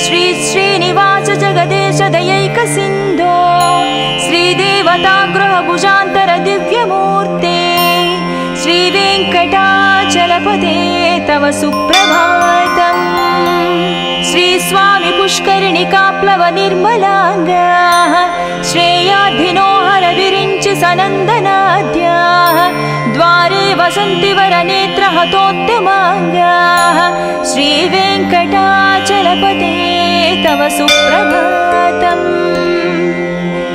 श्री श्रीनिवास जगदेश दयैकसिन्धो श्रीदेवता गृहभुजान्तर दिव्यमूर्ते श्रीवेङ्कटाचलपते तव सुप्रभातम् श्रीस्वामि पुष्करिणिकाप्लव निर्मलाङ्गाः श्रेयाधिनोहर विरिञ्चि सनन्दनाद्याः द्वारे वसन्ति वरनेत्रहतोत्तमाङ्गाः श्रीवेङ्कटाचलपते तव सुप्रभातम्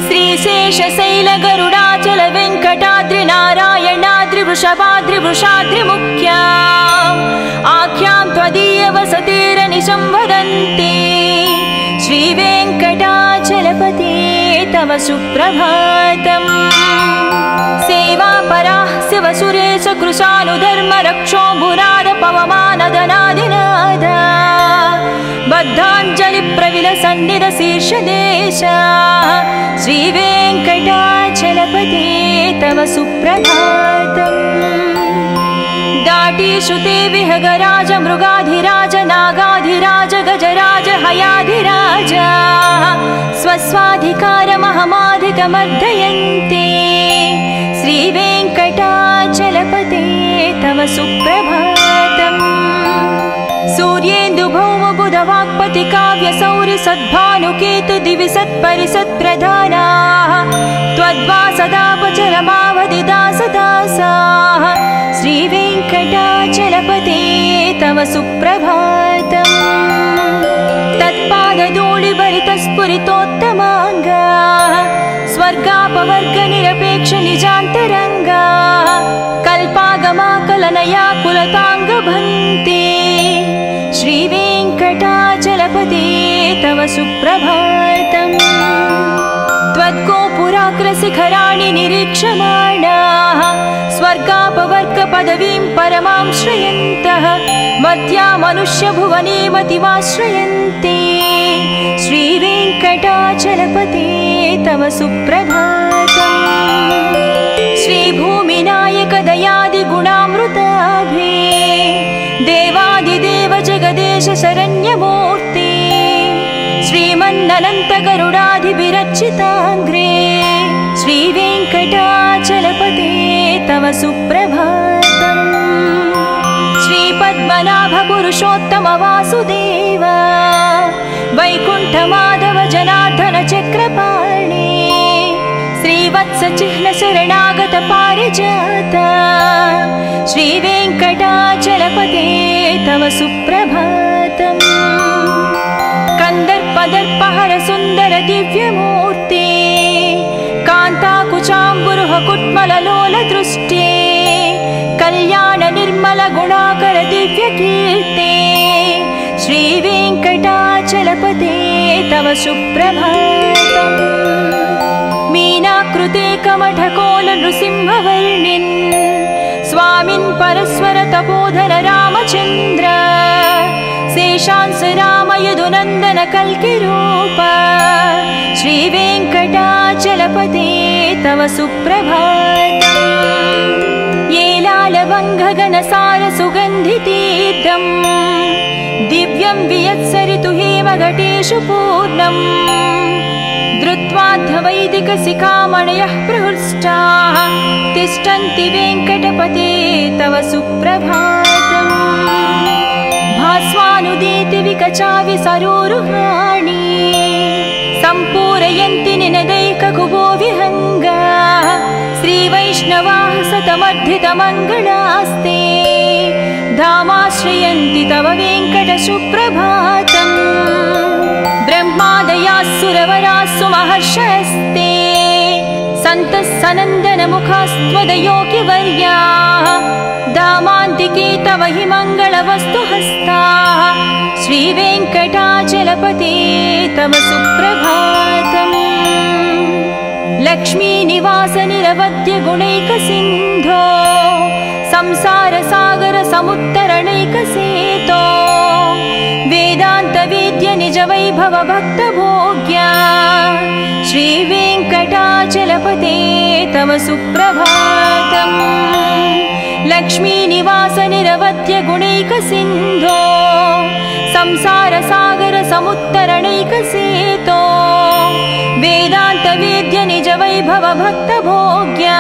श्रीशेषशैलगरुडाचल वेङ्कटाद्रिनारायणाद्रिवृषभाद्रिवृषाद्रिमुख्या आख्यां त्वदीयवसतेरनिशं वदन्ति श्रीवेङ्कटाचलपते तव सुप्रभातम् सेवापराः शिवसुरेश कृशानुधर्मरक्षोऽम्बुनाद पवमानदनादिनादा बद्धाञ्जलिप्रविलसन्निधशीर्षदेशा श्रीवेङ्कटाचलपते तव सुप्रभातम् दाटीशुते विहगराज मृगाधिराज नागाधिराज गजराज हयाधिराज स्वस्वाधिकारमहमाधिकमर्दयन्ते श्रीवेङ्कटाचलपते तव सुप्रभातम् सूर्येन्दुभौमबुधवाक्पति काव्यसौरि सद्भानुकेतु दिवि सत्परिसत्प्रधानाः त्वद्वासदापचरमावधिदासदासाः श्रीवेङ्कटाचलपते तव सुप्रभातम् तत्पादधूलिभरितस्फुरितोत्तमाङ्गाः स्वर्गापवर्गनिरपेक्ष निजान्तरङ्गाः कल्पागमाकलनया कुलताङ्गभन्ते श्रीवेङ्कटाचलपते तव सुप्रभातम् त्वद्गोपुराग्रशिखराणि निरीक्षमाणाः स्वर्गापवर्गपदवीं परमां श्रयन्तः मर्त्या मनुष्यभुवने मतिमाश्रयन्ते श्री सुप्रभातम् श्रीभूमिनायक दयादिगुणामृताभे देवादिदेव जगदेश शरण्यमूर्ते श्रीमन्ननन्त गरुडाधिविरचिताङ्ग्रे श्रीवेङ्कटाचलपते तव सुप्रभातम् श्रीपद्मनाभ पुरुषोत्तम वासुदेव वैकुण्ठमाधव जनार्दन चक्रपाणे श्रीवत्स चिह्न शरणागत पारिजात श्रीवेङ्कटाचलपते तव सुप्रभातम् कंदर्पदर्पहर सुंदर दिव्यमूर्ते कान्ताकुचाम्बुरुह कुट्मललोल दृष्टे कल्याण निर्मल गुणाकर दिव्यकीर्ते श्रीवेङ्कटाचलपते तव सुप्रभातम् मीनाकृते कमठकोल नृसिंहवर्णिन् स्वामिन् परस्वर तपोधन रामचन्द्र शेषांस राम यदुनन्दन कल्किरूप श्रीवेङ्कटाचलपते तव सुप्रभातम् येलालवङ्घगणसार सुगन्धितीर्थम् दिव्यं वियत्सरितु हेमघटेषु पूर्णम् धृत्वाद्धवैदिकशिखामणयः प्रहृष्टाः तिष्ठन्ति वेङ्कटपते तव सुप्रभातम् भास्वानुदीति विकचाविसरोरुहाणि सम्पूरयन्ति निनदैककुबो विहङ्गा श्रीवैष्णवाः सतमर्धितमङ्गलास्ते धामाश्रयन्ति तव वेङ्कटसुप्रभातम् ब्रह्मादयास्सुरवरास्सु महर्षयस्ते सन्तः सनन्दनमुखास्त्वदयोगिवर्याः दामान्तिके तव हि मङ्गलवस्तुहस्ताः श्रीवेङ्कटाचलपते तव सुप्रभातम् लक्ष्मीनिवास निरवद्य गुणैकसिन्धो संसारसागर समुत्तरणैकसेतो वेदान्तवेद्य निज वैभव भक्तभोग्या श्रीवेङ्कटाचलपते तव सुप्रभातम् लक्ष्मीनिवास निरवद्य गुणैकसिन्धो संसारसागर समुत्तरणैकसेतो वेदान्तवेद्य निज वैभव भक्तभोग्या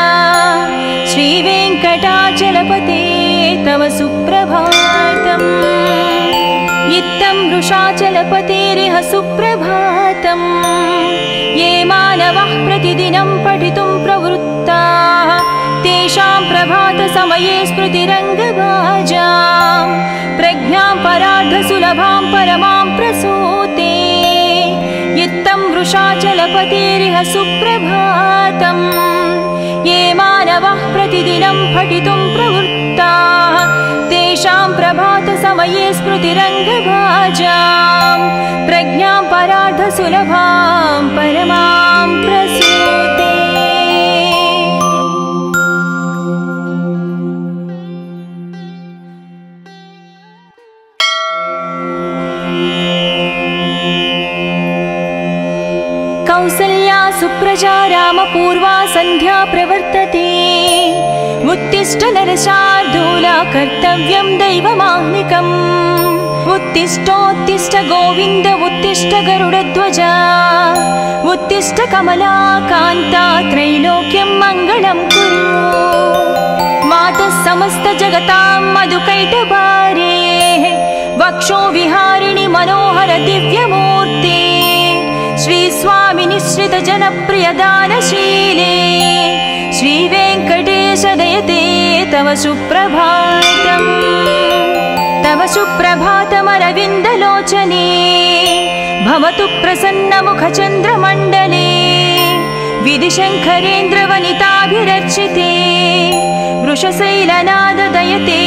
श्रीवेङ्कटाचलपते तव सुप्रभातम् इत्थं वृषाचलपतेरिह सुप्रभातम् ये मानवः प्रतिदिनं पठितुं प्रवृत्ताः तेषां प्रभातसमये स्मृतिरङ्गभाजां प्रज्ञां परार्धसुलभां परमां प्रसूते इत्थं वृषाचलपतेरिह सुप्रभातम् ये मानवः प्रतिदिनं पठितुं प्रवृत्ताः तेषां प्रभातसमये स्मृतिरङ्गभाजां प्रज्ञां परार्धसुलभां परमां प्रसूते कौसल्या सुप्रजा रामपूर्वा सन्ध्या प्रवर्तते उत्तिष्ठ नरशार्दूला कर्तव्यं दैवमाह्निकम् उत्तिष्ठोत्तिष्ठ गोविन्द उत्तिष्ठ गरुडध्वजा उत्तिष्ठ कमला कान्ता त्रैलोक्यं मङ्गलं कुरु मातः समस्त जगतां मधुकैटभारे वक्षो विहारिणि मनोहर दिव्यमूर्ते श्री स्वामी निश्रित जनप्रिय दानशीले श्री वेङ्कटेश दयते तव सुप्रभातम् तव सुप्रभातमरविन्दलोचने भवतु प्रसन्नमुखचन्द्रमण्डले विधिशङ्करेन्द्रवनिताभिरर्चिते वृषशैलनाद दयते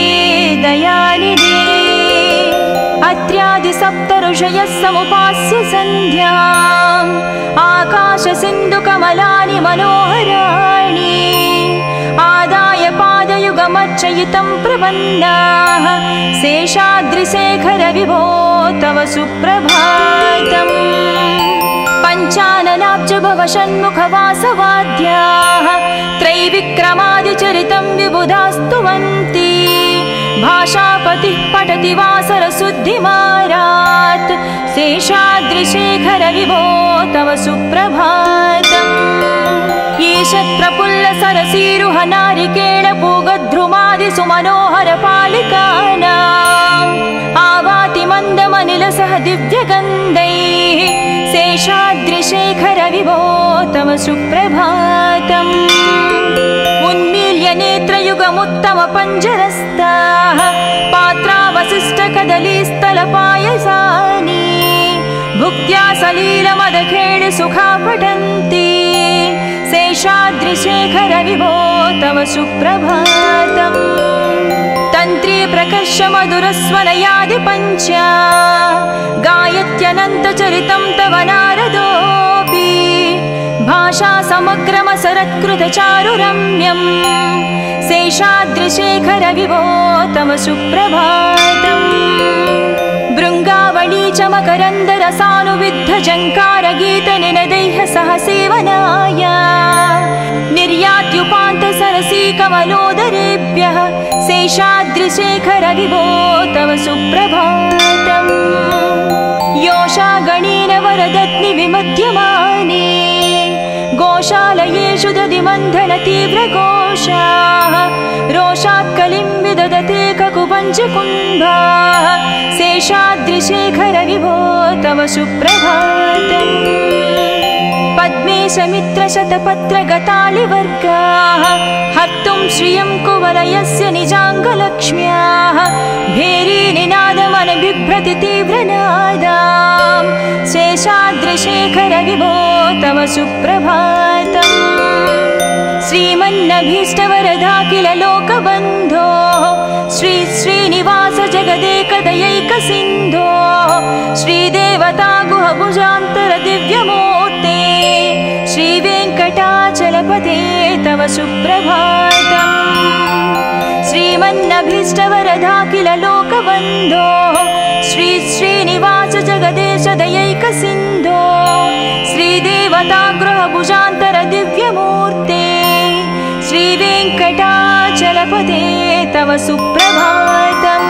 दयानिधे अत्र्यादिसप्तऋषयः समुपास्य सन्ध्याम् आकाशसिन्धुकमलानि मनोहराणि आदाय पादयुगमर्चयितं प्रपन्नाः शेषाद्रिशेखर विभो तव सुप्रभातम् पञ्चाननाब्ज भव षण्मुखवासवाद्याः त्रैविक्रमादिचरितं विबुधास्तुवन्ति भाषापतिः पठति वासरशुद्धिमारात् शेषाद्रिशेखर विभो तव सुप्रभातम् ईषत्प्रफुल्ल सरसीरुह नारिकेळ पूगद्रुमादि सुमनोहर पालिकानाम् आवाति मन्दमनिलसह दिव्यगन्धैः शेषाद्रिशेखर विभो तव सुप्रभातम् उन्मील्य नेत्रयुगमुत्तम पञ्जरस्ताः पात्रावशिष्टकदलीस्थलपायसानि भुक्त्या सलीलमदखेळि सुखा पठन्ति शेषाद्रिशेखर विभो तव सुप्रभातम् तन्त्री प्रकर्ष मधुरस्वनयादि पञ्चा गायत्यनन्तचरितं तव नारदोऽपि भाषा समग्रमसरत्कृतचारुरम्यम् शेषाद्रिशेखर विभो तव सुप्रभातम् भृङ्गावळी च मकरन्दरसानुविद्ध जङ्कारगीतनिनदैः सह सेवनाय निर्यात्युपान्तसरसी कमलोदरेभ्यः शेषाद्रिशेखर विभो तव सुप्रभातम् योषा गणेन वरदत्नि विमध्यमाने गोशालयेषु दधिमन्थन तीव्रघोषाः रोषात् कलिं विदधते ककुपञ्चकुम्भाः शेषाद्रिशेखर विभो तव सुप्रभातम् पद्मेशमित्रशतपत्रगतालिवर्गाः हर्तुं श्रियं कुवलयस्य निजाङ्गलक्ष्म्याः भेरीनिनादमनबिभ्रति तीव्रनादाम् शेषाद्रिशेखर विभो तव सुप्रभातम् श्रीमन्नभीष्टवरदाखिल लोकबन्धो श्री श्रीनिवास जगदेकदयैकसिन्धो श्रीदेवता गुहभुजान्तर दिव्यमूर्ते श्रीवेङ्कटाचलपते तव सुप्रभातम् श्रीमन्नभीष्टवरदाखिल लोकबन्धो श्री श्रीनिवास जगदेश दयैकसिन्धो श्रीदेवता गृहभुजान्तर दिव्यमूर्ते श्रीवेङ्कटाचलपते तव सुप्रभातम्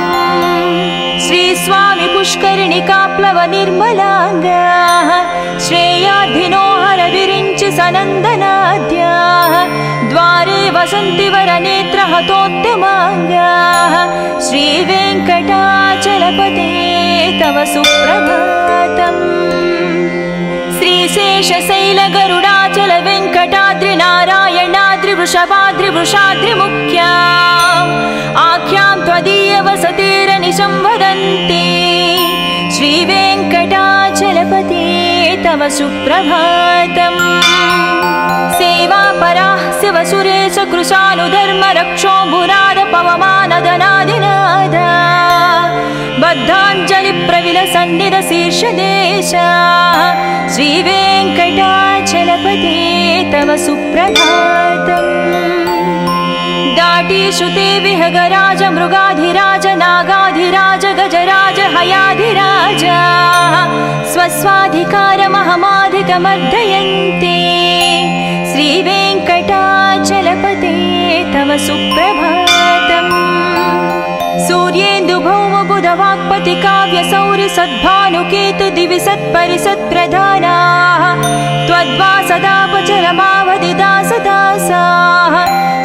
श्रीस्वामि पुष्करिणिकाप्लव निर्मलाङ्गाः श्रेयाधिनोहर विरिञ्चि सनन्दनाद्याः द्वारे वसन्ति वरनेत्रहतोत्तमाङ्गाः श्रीवेङ्कटाचलपते तव सुप्रभातम् श्रीशेषशैलगरुडाचल वेङ्कटाद्रि नारायणाद्रि वृषाद्रिमुख्या आख्यां त्वदीयवसतेरनिशं वदन्ति श्रीवेङ्कटाचलपते तव सुप्रभातम् सेवापराः शिवसुरेश कृशानुधर्म रक्षोऽम्बुनाद पवमानदनादिनादा बद्धाञ्जलिप्रविलसन्निधशीर्षदेशा श्रीवेङ्कटाचलपते तव सुप्रभातम् दाटीश्रुते विहगराज मृगाधिराज नागाधिराज गजराज हयाधिराज स्वस्वाधिकारमहमाधिकमर्दयन्ते श्रीवेङ्कटाचलपते तव सुप्रभातम् सूर्येन्दुभौमबुधवाक्पति काव्यसौरि सद्भानुकेतु दिवि सत्परिसत्प्रधानाः त्वद्वासदापचरमावधिदासदासाः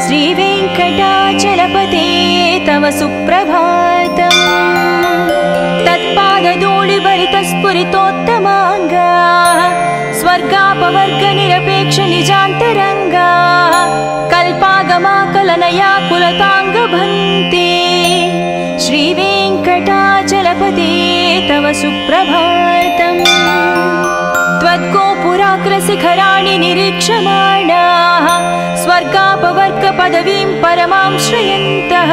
श्रीवेङ्कटाचलपते तव सुप्रभातम् तत्पादधूलिभरितस्फुरितोत्तमाङ्गाः स्वर्गापवर्गनिरपेक्ष निजान्तरङ्गाः कल्पागमाकलनया कुलताङ्गभन्ते श्रीवेङ्कटाचलपते तव सुप्रभातम् त्वद्गोपुराग्रशिखराणि निरीक्षमाणाः स्वर्गापवर्गपदवीं परमां श्रयन्तः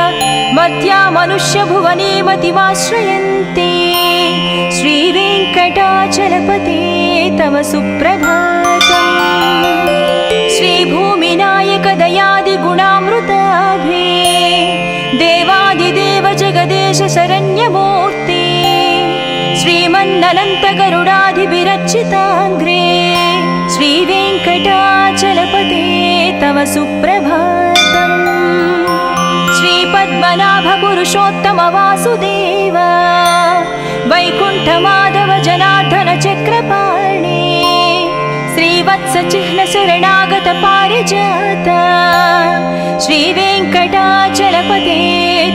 मर्त्या मनुष्यभुवने मतिमाश्रयन्ते श्रीवेङ्कटाचलपते तव सुप्रभातम् श्रीभूमिनायकदयादिगुणामृताभे देवादिदेव जगदेश शरण्यमूर्ते श्रीमन्ननन्तगरुडाधिभिरर्चिताङ्घ्रे श्रीवे सुप्रभातम् श्रीपद्मनाभ पुरुषोत्तम वासुदेव वैकुण्ठमाधव जनार्दन चक्रपाणि श्रीवत्स चिह्न शरणागत पारिजात श्रीवेङ्कटाचलपते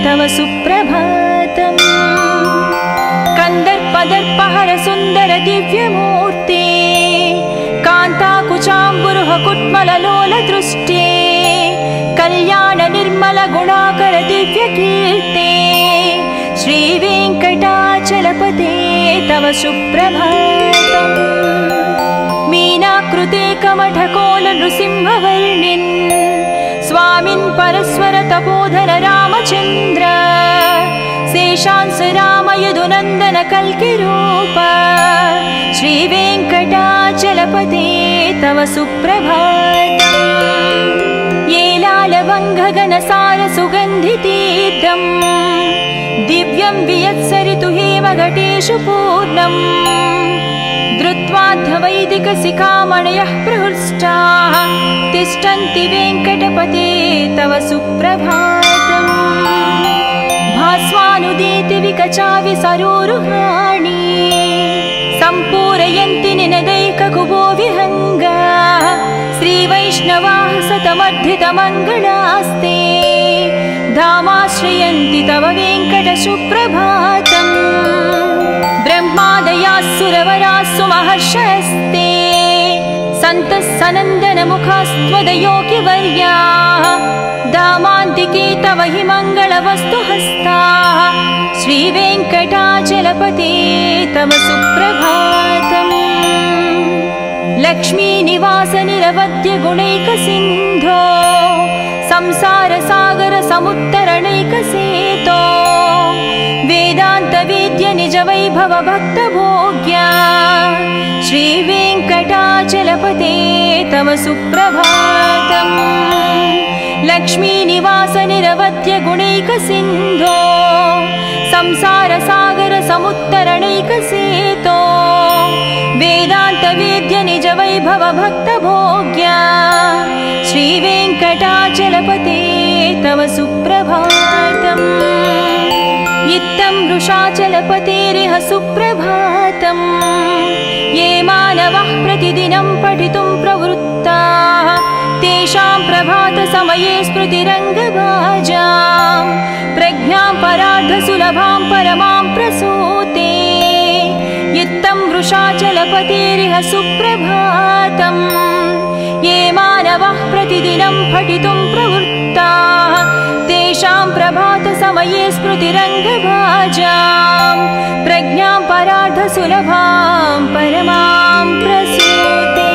तव सुप्रभातम् कन्दर्पदर्पहर सुन्दर दिव्यमूर्ते कान्ताकुचाम्बुरुह कुट्मललोल दृष्टे कल्याण निर्मल गुणाकर दिव्यकीर्ते श्रीवेङ्कटाचलपते तव सुप्रभातम् मीनाकृते कमठकोल नृसिंहवर्णिन् स्वामिन् परस्वर तपोधर रामचन्द्र शेषांस राम यदुनन्दन कल्किरूप श्रीवेङ्कटाचलपते तव सुप्रभातम् येलालवङ्घगणसार सुगन्धितीर्थम् दिव्यं वियत्सरितु हेमघटेषु पूर्णम् धृत्वाद्धवैदिकशिखामणयः प्रहृष्टाः तिष्ठन्ति वेङ्कटपते तव सुप्रभातम् भास्वानुदीति विकचाविसरोरुहाणि सम्पूरयन्ति निनदैककुबो विहङ्गाः श्रीवैष्णवाः सतमर्धितमङ्गलास्ते धामाश्रयन्ति तव वेङ्कट सुप्रभातम् ब्रह्मादयास्सुरवरास्सु महर्षयस्ते सन्तः सनन्दनमुखास्त्वदयोगिवर्याः दामान्तिके तव हि मङ्गलवस्तु हस्ताः श्रीवेङ्कटाचलपते तव सुप्रभातम् लक्ष्मीनिवास निरवद्य गुणैकसिन्धो संसारसागर समुत्तरणैकसेतो वेदान्तवेद्य निज वैभव भक्तभोग्या श्रीवेङ्कटाचलपते तव सुप्रभातम् लक्ष्मीनिवास निरवद्य गुणैकसिन्धो संसारसागर समुत्तरणैकसेतो वेदान्तवेद्य निज वैभव भक्तभोग्या श्रीवेङ्कटाचलपते तव सुप्रभातम् इत्थं वृषाचलपतेरिह सुप्रभातम् ये मानवः प्रतिदिनं पठितुं प्रवृत्ताः तेषां प्रभातसमये स्मृतिरङ्गभाजां प्रज्ञां परार्धसुलभां परमां प्रसूते इत्थं वृषाचलपतेरिह सुप्रभातम् ये मानवः प्रतिदिनं पठितुं प्रवृत्ताः तेषां प्रभातसमये स्मृतिरङ्गभाजां प्रज्ञां परार्धसुलभां परमां प्रसूते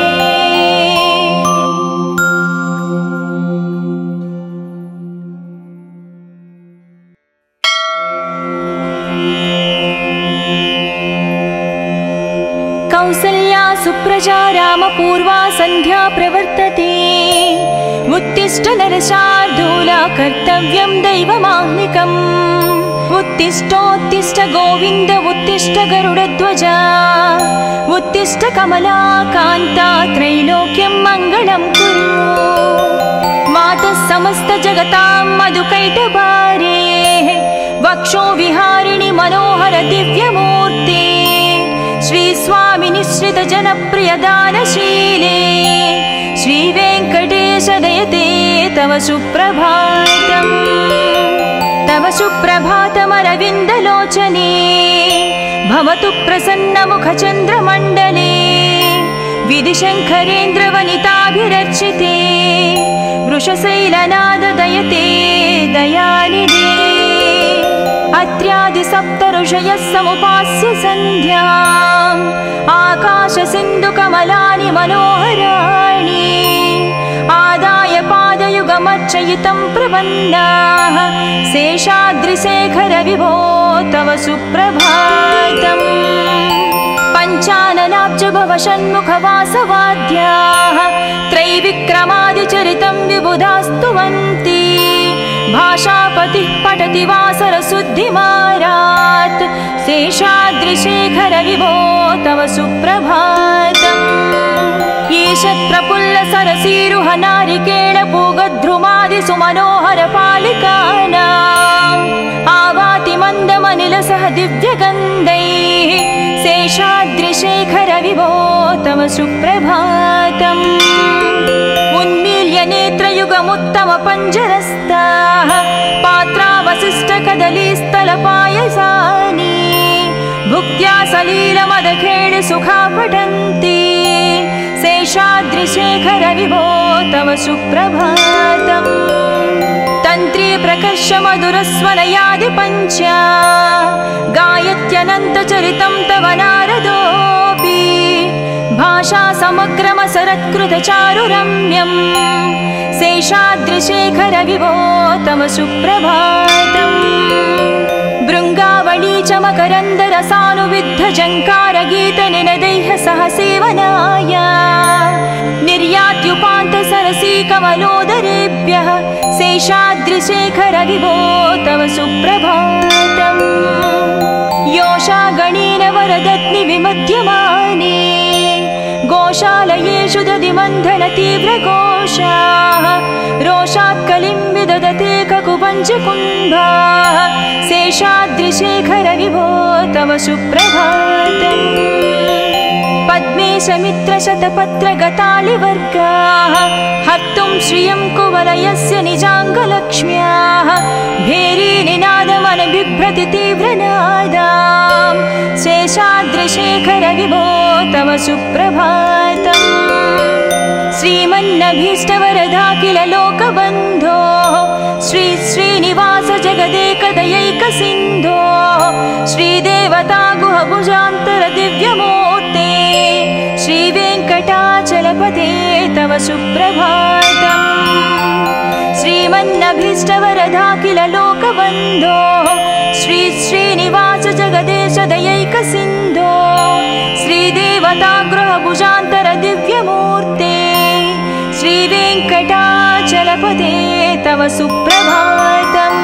कौसल्या सुप्रजा रामपूर्वा सन्ध्या प्रवर्तते उत्तिष्ठ नरशार्दूला कर्तव्यं दैवमाह्निकम् उत्तिष्ठोत्तिष्ठ गोविन्द उत्तिष्ठ गरुडध्वजा उत्तिष्ठ कमला कान्ता त्रैलोक्यं मङ्गलं कुरु मातः समस्त जगतां मधुकैटभारे वक्षो विहारिणि मनोहर दिव्यमूर्ते श्री स्वामी निश्रित जनप्रिय दानशीले श्रीवेङ्कटेश दयते तव सुप्रभातम् तव सुप्रभातमरविन्दलोचने भवतु प्रसन्नमुखचन्द्रमण्डले विधिशङ्करेन्द्रवनिताभिरर्चिते वृषशैलनाद दयते दयानिधे अत्र्यादिसप्त ऋषयः समुपास्य सन्ध्याम् आकाशसिन्धुकमलानि मनोहराणि आदाय पादयुगमर्चयितं प्रपन्नाः शेषाद्रिशेखर विभो तव सुप्रभातम् पञ्चाननाब्जभव षण्मुखवासवाद्याः त्रैविक्रमादिचरितं विबुधास्तुवन्ति भाषापतिः पठति वासरशुद्धिमारात् शेषाद्रिशेखर विभो तव सुप्रभातम् ईषत् प्रफुल्ल सरसीरुह नारिकेळ सुरादिषु मनोहरपालिकानाम् आवाति मन्दमनिलसह दिव्यगन्धैः शेषाद्रिशेखर विभो तव सुप्रभातम् उन्मील्य नेत्रयुगमुत्तमपञ्जरस्ताः पात्रावशिष्टकदलीस्थलपायसानि भुक्त्या सलीलमदखेळिसुखा पठन्ति शेषाद्रिशेखर विभो तव सुप्रभातम् तन्त्री प्रकर्ष मधुरस्वनयादिपञ्चा गायत्यनन्तचरितं तव नारदोऽपि भाषा समग्रमसरत्कृतचारुरम्यम् शेषाद्रिशेखर विभो तव सुप्रभातम् भृङ्गावळी च मकरन्दरसानुविद्धजङ्कारगीतनिनदैः सह सेवनाय निर्यात्युपान्तसरसीकमलोदरेभ्यः शेषाद्रिशेखर विभो तव सुप्रभातम् योषा गणेन वरदत्नि विमध्यमाने गोशालयेषु दधिमन्थन तीव्रघोषाः रोषात् कलिं विदधते ककुपञ्चकुम्भाः शेषाद्रिशेखर विभो तव सुप्रभातम् पद्मेशमित्रशतपत्रगतालिवर्गाः हर्तुं श्रियं कुवलयस्य निजाङ्गलक्ष्म्याः भेरीनिनादमनबिभ्रति तीव्रनादां शेषाद्रिशेखर विभो तव सुप्रभातम् श्रीमन्नभीष्टवरदाखिल लोकबन्धो श्री श्रीनिवास जगदेकदयैकसिन्धो श्रीदेवता गुहभुजान्तर दिव्यमूर्ते श्रीवेङ्कटाचलपते तव सुप्रभातम् श्रीमन्नभीष्टवरदाखिल लोकबन्धो श्री श्रीनिवास जगदेश दयैकसिन्धो श्रीदेवता गृहभुजान्तर दिव्यमूर्ते श्रीवेङ्कटाचलपते तव सुप्रभातम्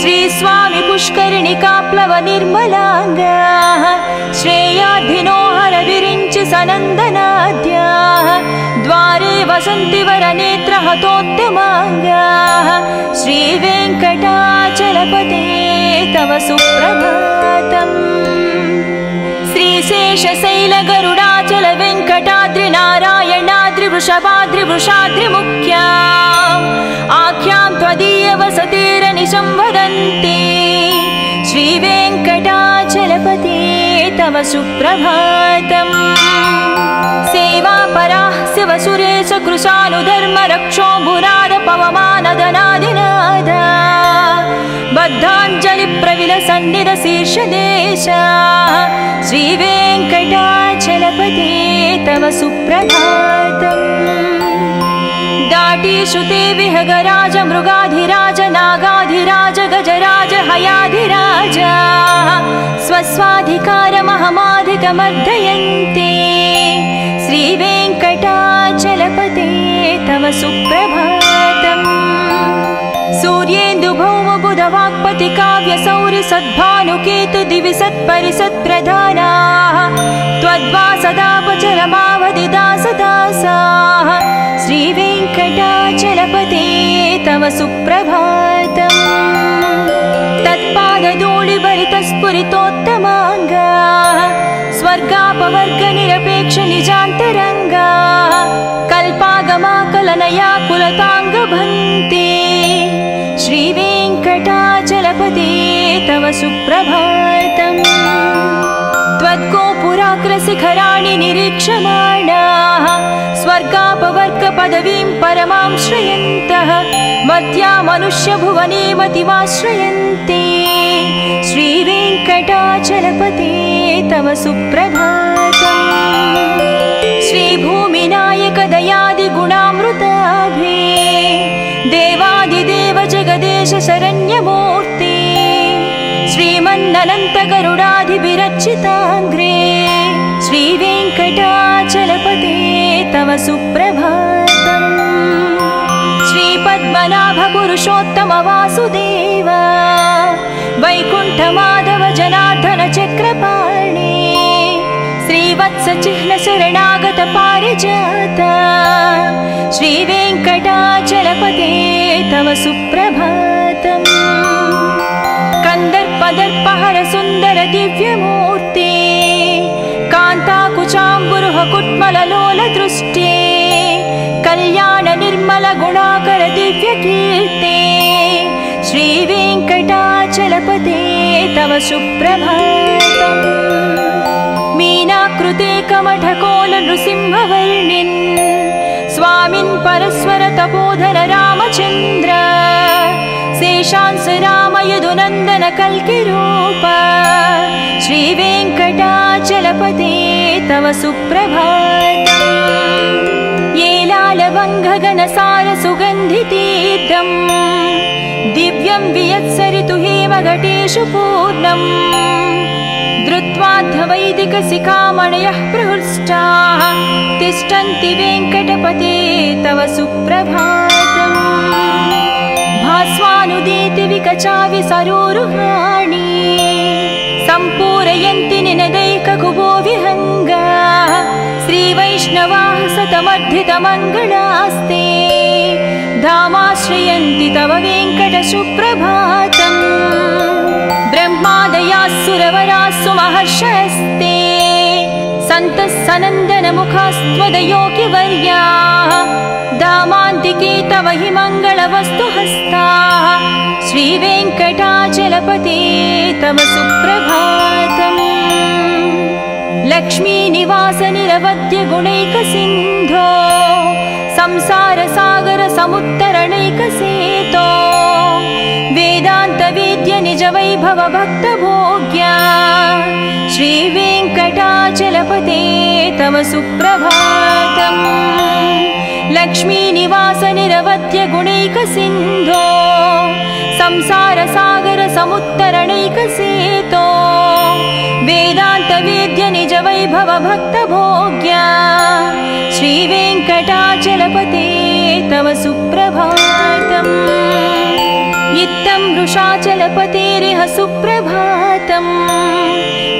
श्रीस्वामि पुष्करिणिकाप्लव निर्मलाङ्गाः श्रेयाधिनो हर विरिञ्चि सनन्दनाद्याः द्वारे वसन्ति वरनेत्रहतोत्तमाङ्गाः श्रीवेङ्कटाचलपते तव सुप्रभातम् श्रीशेषशैलगरुडाचल वेङ्कटाद्रि नारायणाद्रि वृषभाद्रि वृषाद्रिमुख्या आख्यां त्वदीयवसतिरनिशं वदन्ति श्रीवेङ्कटाचलपते तव सुप्रभातम् सेवापराः शिवसुरेश कृशानुधर्मरक्षोऽम्बुनाद पवमानदनादिनादा बद्धाञ्जलिप्रविलसन्निधशीर्षदेशा श्रीवेङ्कटाचलपते तव सुप्रभातम् दाटीषुते विहगराज मृगाधिराज नागाधिराज गजराज हयाधिराज स्वस्वाधिकारमहमाधिकमर्दयन्ते श्रीवेङ्कटाचलपते तव सुप्रभातम् सूर्येन्दुभौमबुधवाक्पति काव्यसौरि सद्भानुकेतु दिवि सत्परिसत्प्रधानाः त्वद्वासदापचरमावधिदासदासाः श्रीवेङ्कटाचलपते तव सुप्रभातम् तत्पादधूलिभरितस्फुरितोत्तमाङ्गाः स्वर्गापवर्गनिरपेक्षनिजान्तरङ्गाः कल्पागमाकलनया कुलताङ्गभन्ते श्रीवेङ्कटाचलपते तव सुप्रभातम् त्वद्गोपुराग्रशिखराणि निरीक्षमाणाः स्वर्गापवर्गपदवीं परमां श्रयन्तः मर्त्या मनुष्यभुवने मतिमाश्रयन्ते श्रीवेङ्कटाचलपते तव सुप्रभातम् श्रीभूमिनायक दयादिगुणामृताभे देवादिदेव जगदेश शरण्यमूर्ते श्रीमन्ननन्त गरुडाधिभिरर्चिताङ्घ्रे श्रीवेङ्कटाचलपते तव सुप्रभातम् श्रीपद्मनाभ पुरुषोत्तम वासुदेव वैकुण्ठ माधव जनार्दन चक्रपाणे श्रीव वत्सचिह्न शरणागत पारिजात श्रीवेङ्कटाचलपते तव सुप्रभातम् कंदर्पदर्पहर सुंदर दिव्यमूर्ते कान्ताकुचाम्बुरुह कुट्मललोल दृष्टे कल्याण निर्मल गुणाकर दिव्यकीर्ते श्रीवेङ्कटाचलपते तव सुप्रभातम् मीनाकृते कमठकोल नृसिंहवर्णिन् स्वामिन् परस्वर तपोधर रामचन्द्र शेषांस राम यदुनन्दन कल्किरूप श्रीवेङ्कटाचलपते तव सुप्रभातम् येलालवङ्घगनसार सुगन्धितीर्थम् दिव्यं वियत्सरितु हेमघटेषु पूर्णम् धृत्वाद्धवैदिकशिखामणयः प्रहृष्टाः तिष्ठन्ति वेङ्कटपते तव सुप्रभातम् भास्वानुदीति विकचाविसरोरुहाणि सम्पूरयन्ति निनदैककुबो विहङ्गाः श्रीवैष्णवाः सतमर्धितमङ्गलास्ते धामाश्रयन्ति तव वेङ्कट सुप्रभातम् ब्रह्मादयास्सुरवरास्सु महर्षयस्ते सन्तः सनन्दनमुखास्त्वदयोगिवर्याः धामान्तिके तव हि मङ्गलवस्तु हस्ताः श्रीवेङ्कटाचलपते तव सुप्रभातम् लक्ष्मीनिवास निरवद्य गुणैकसिन्धो संसारसागर समुत्तरणैकसेतो वेदान्तवेद्य निज वैभव भक्तभोग्या श्रीवेङ्कटाचलपते तव सुप्रभातम् लक्ष्मीनिवास निरवद्य गुणैकसिन्धो संसारसागर समुत्तरणैकसेतो वेदान्तवेद्य निज वैभव भक्तभोग्या श्रीवेङ्कटाचलपते तव सुप्रभातम् इत्थं वृषाचलपतेरिह सुप्रभातम्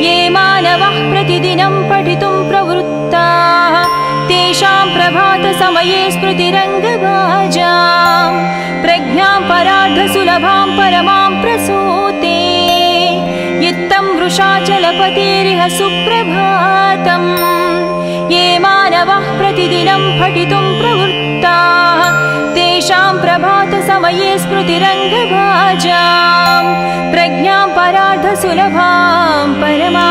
ये मानवः प्रतिदिनं पठितुं प्रवृत्ताः तेषां प्रभातसमये स्मृतिरङ्गभाजां प्रज्ञां परार्धसुलभां परमां प्रसूते इत्थं वृषाचलपतेरिह सुप्रभातम् ये मानवः प्रतिदिनं पठितुं प्रवृत्ताः तेषां प्रभातसमये स्मृतिरङ्गभाजां प्रज्ञां परार्धसुलभां परमा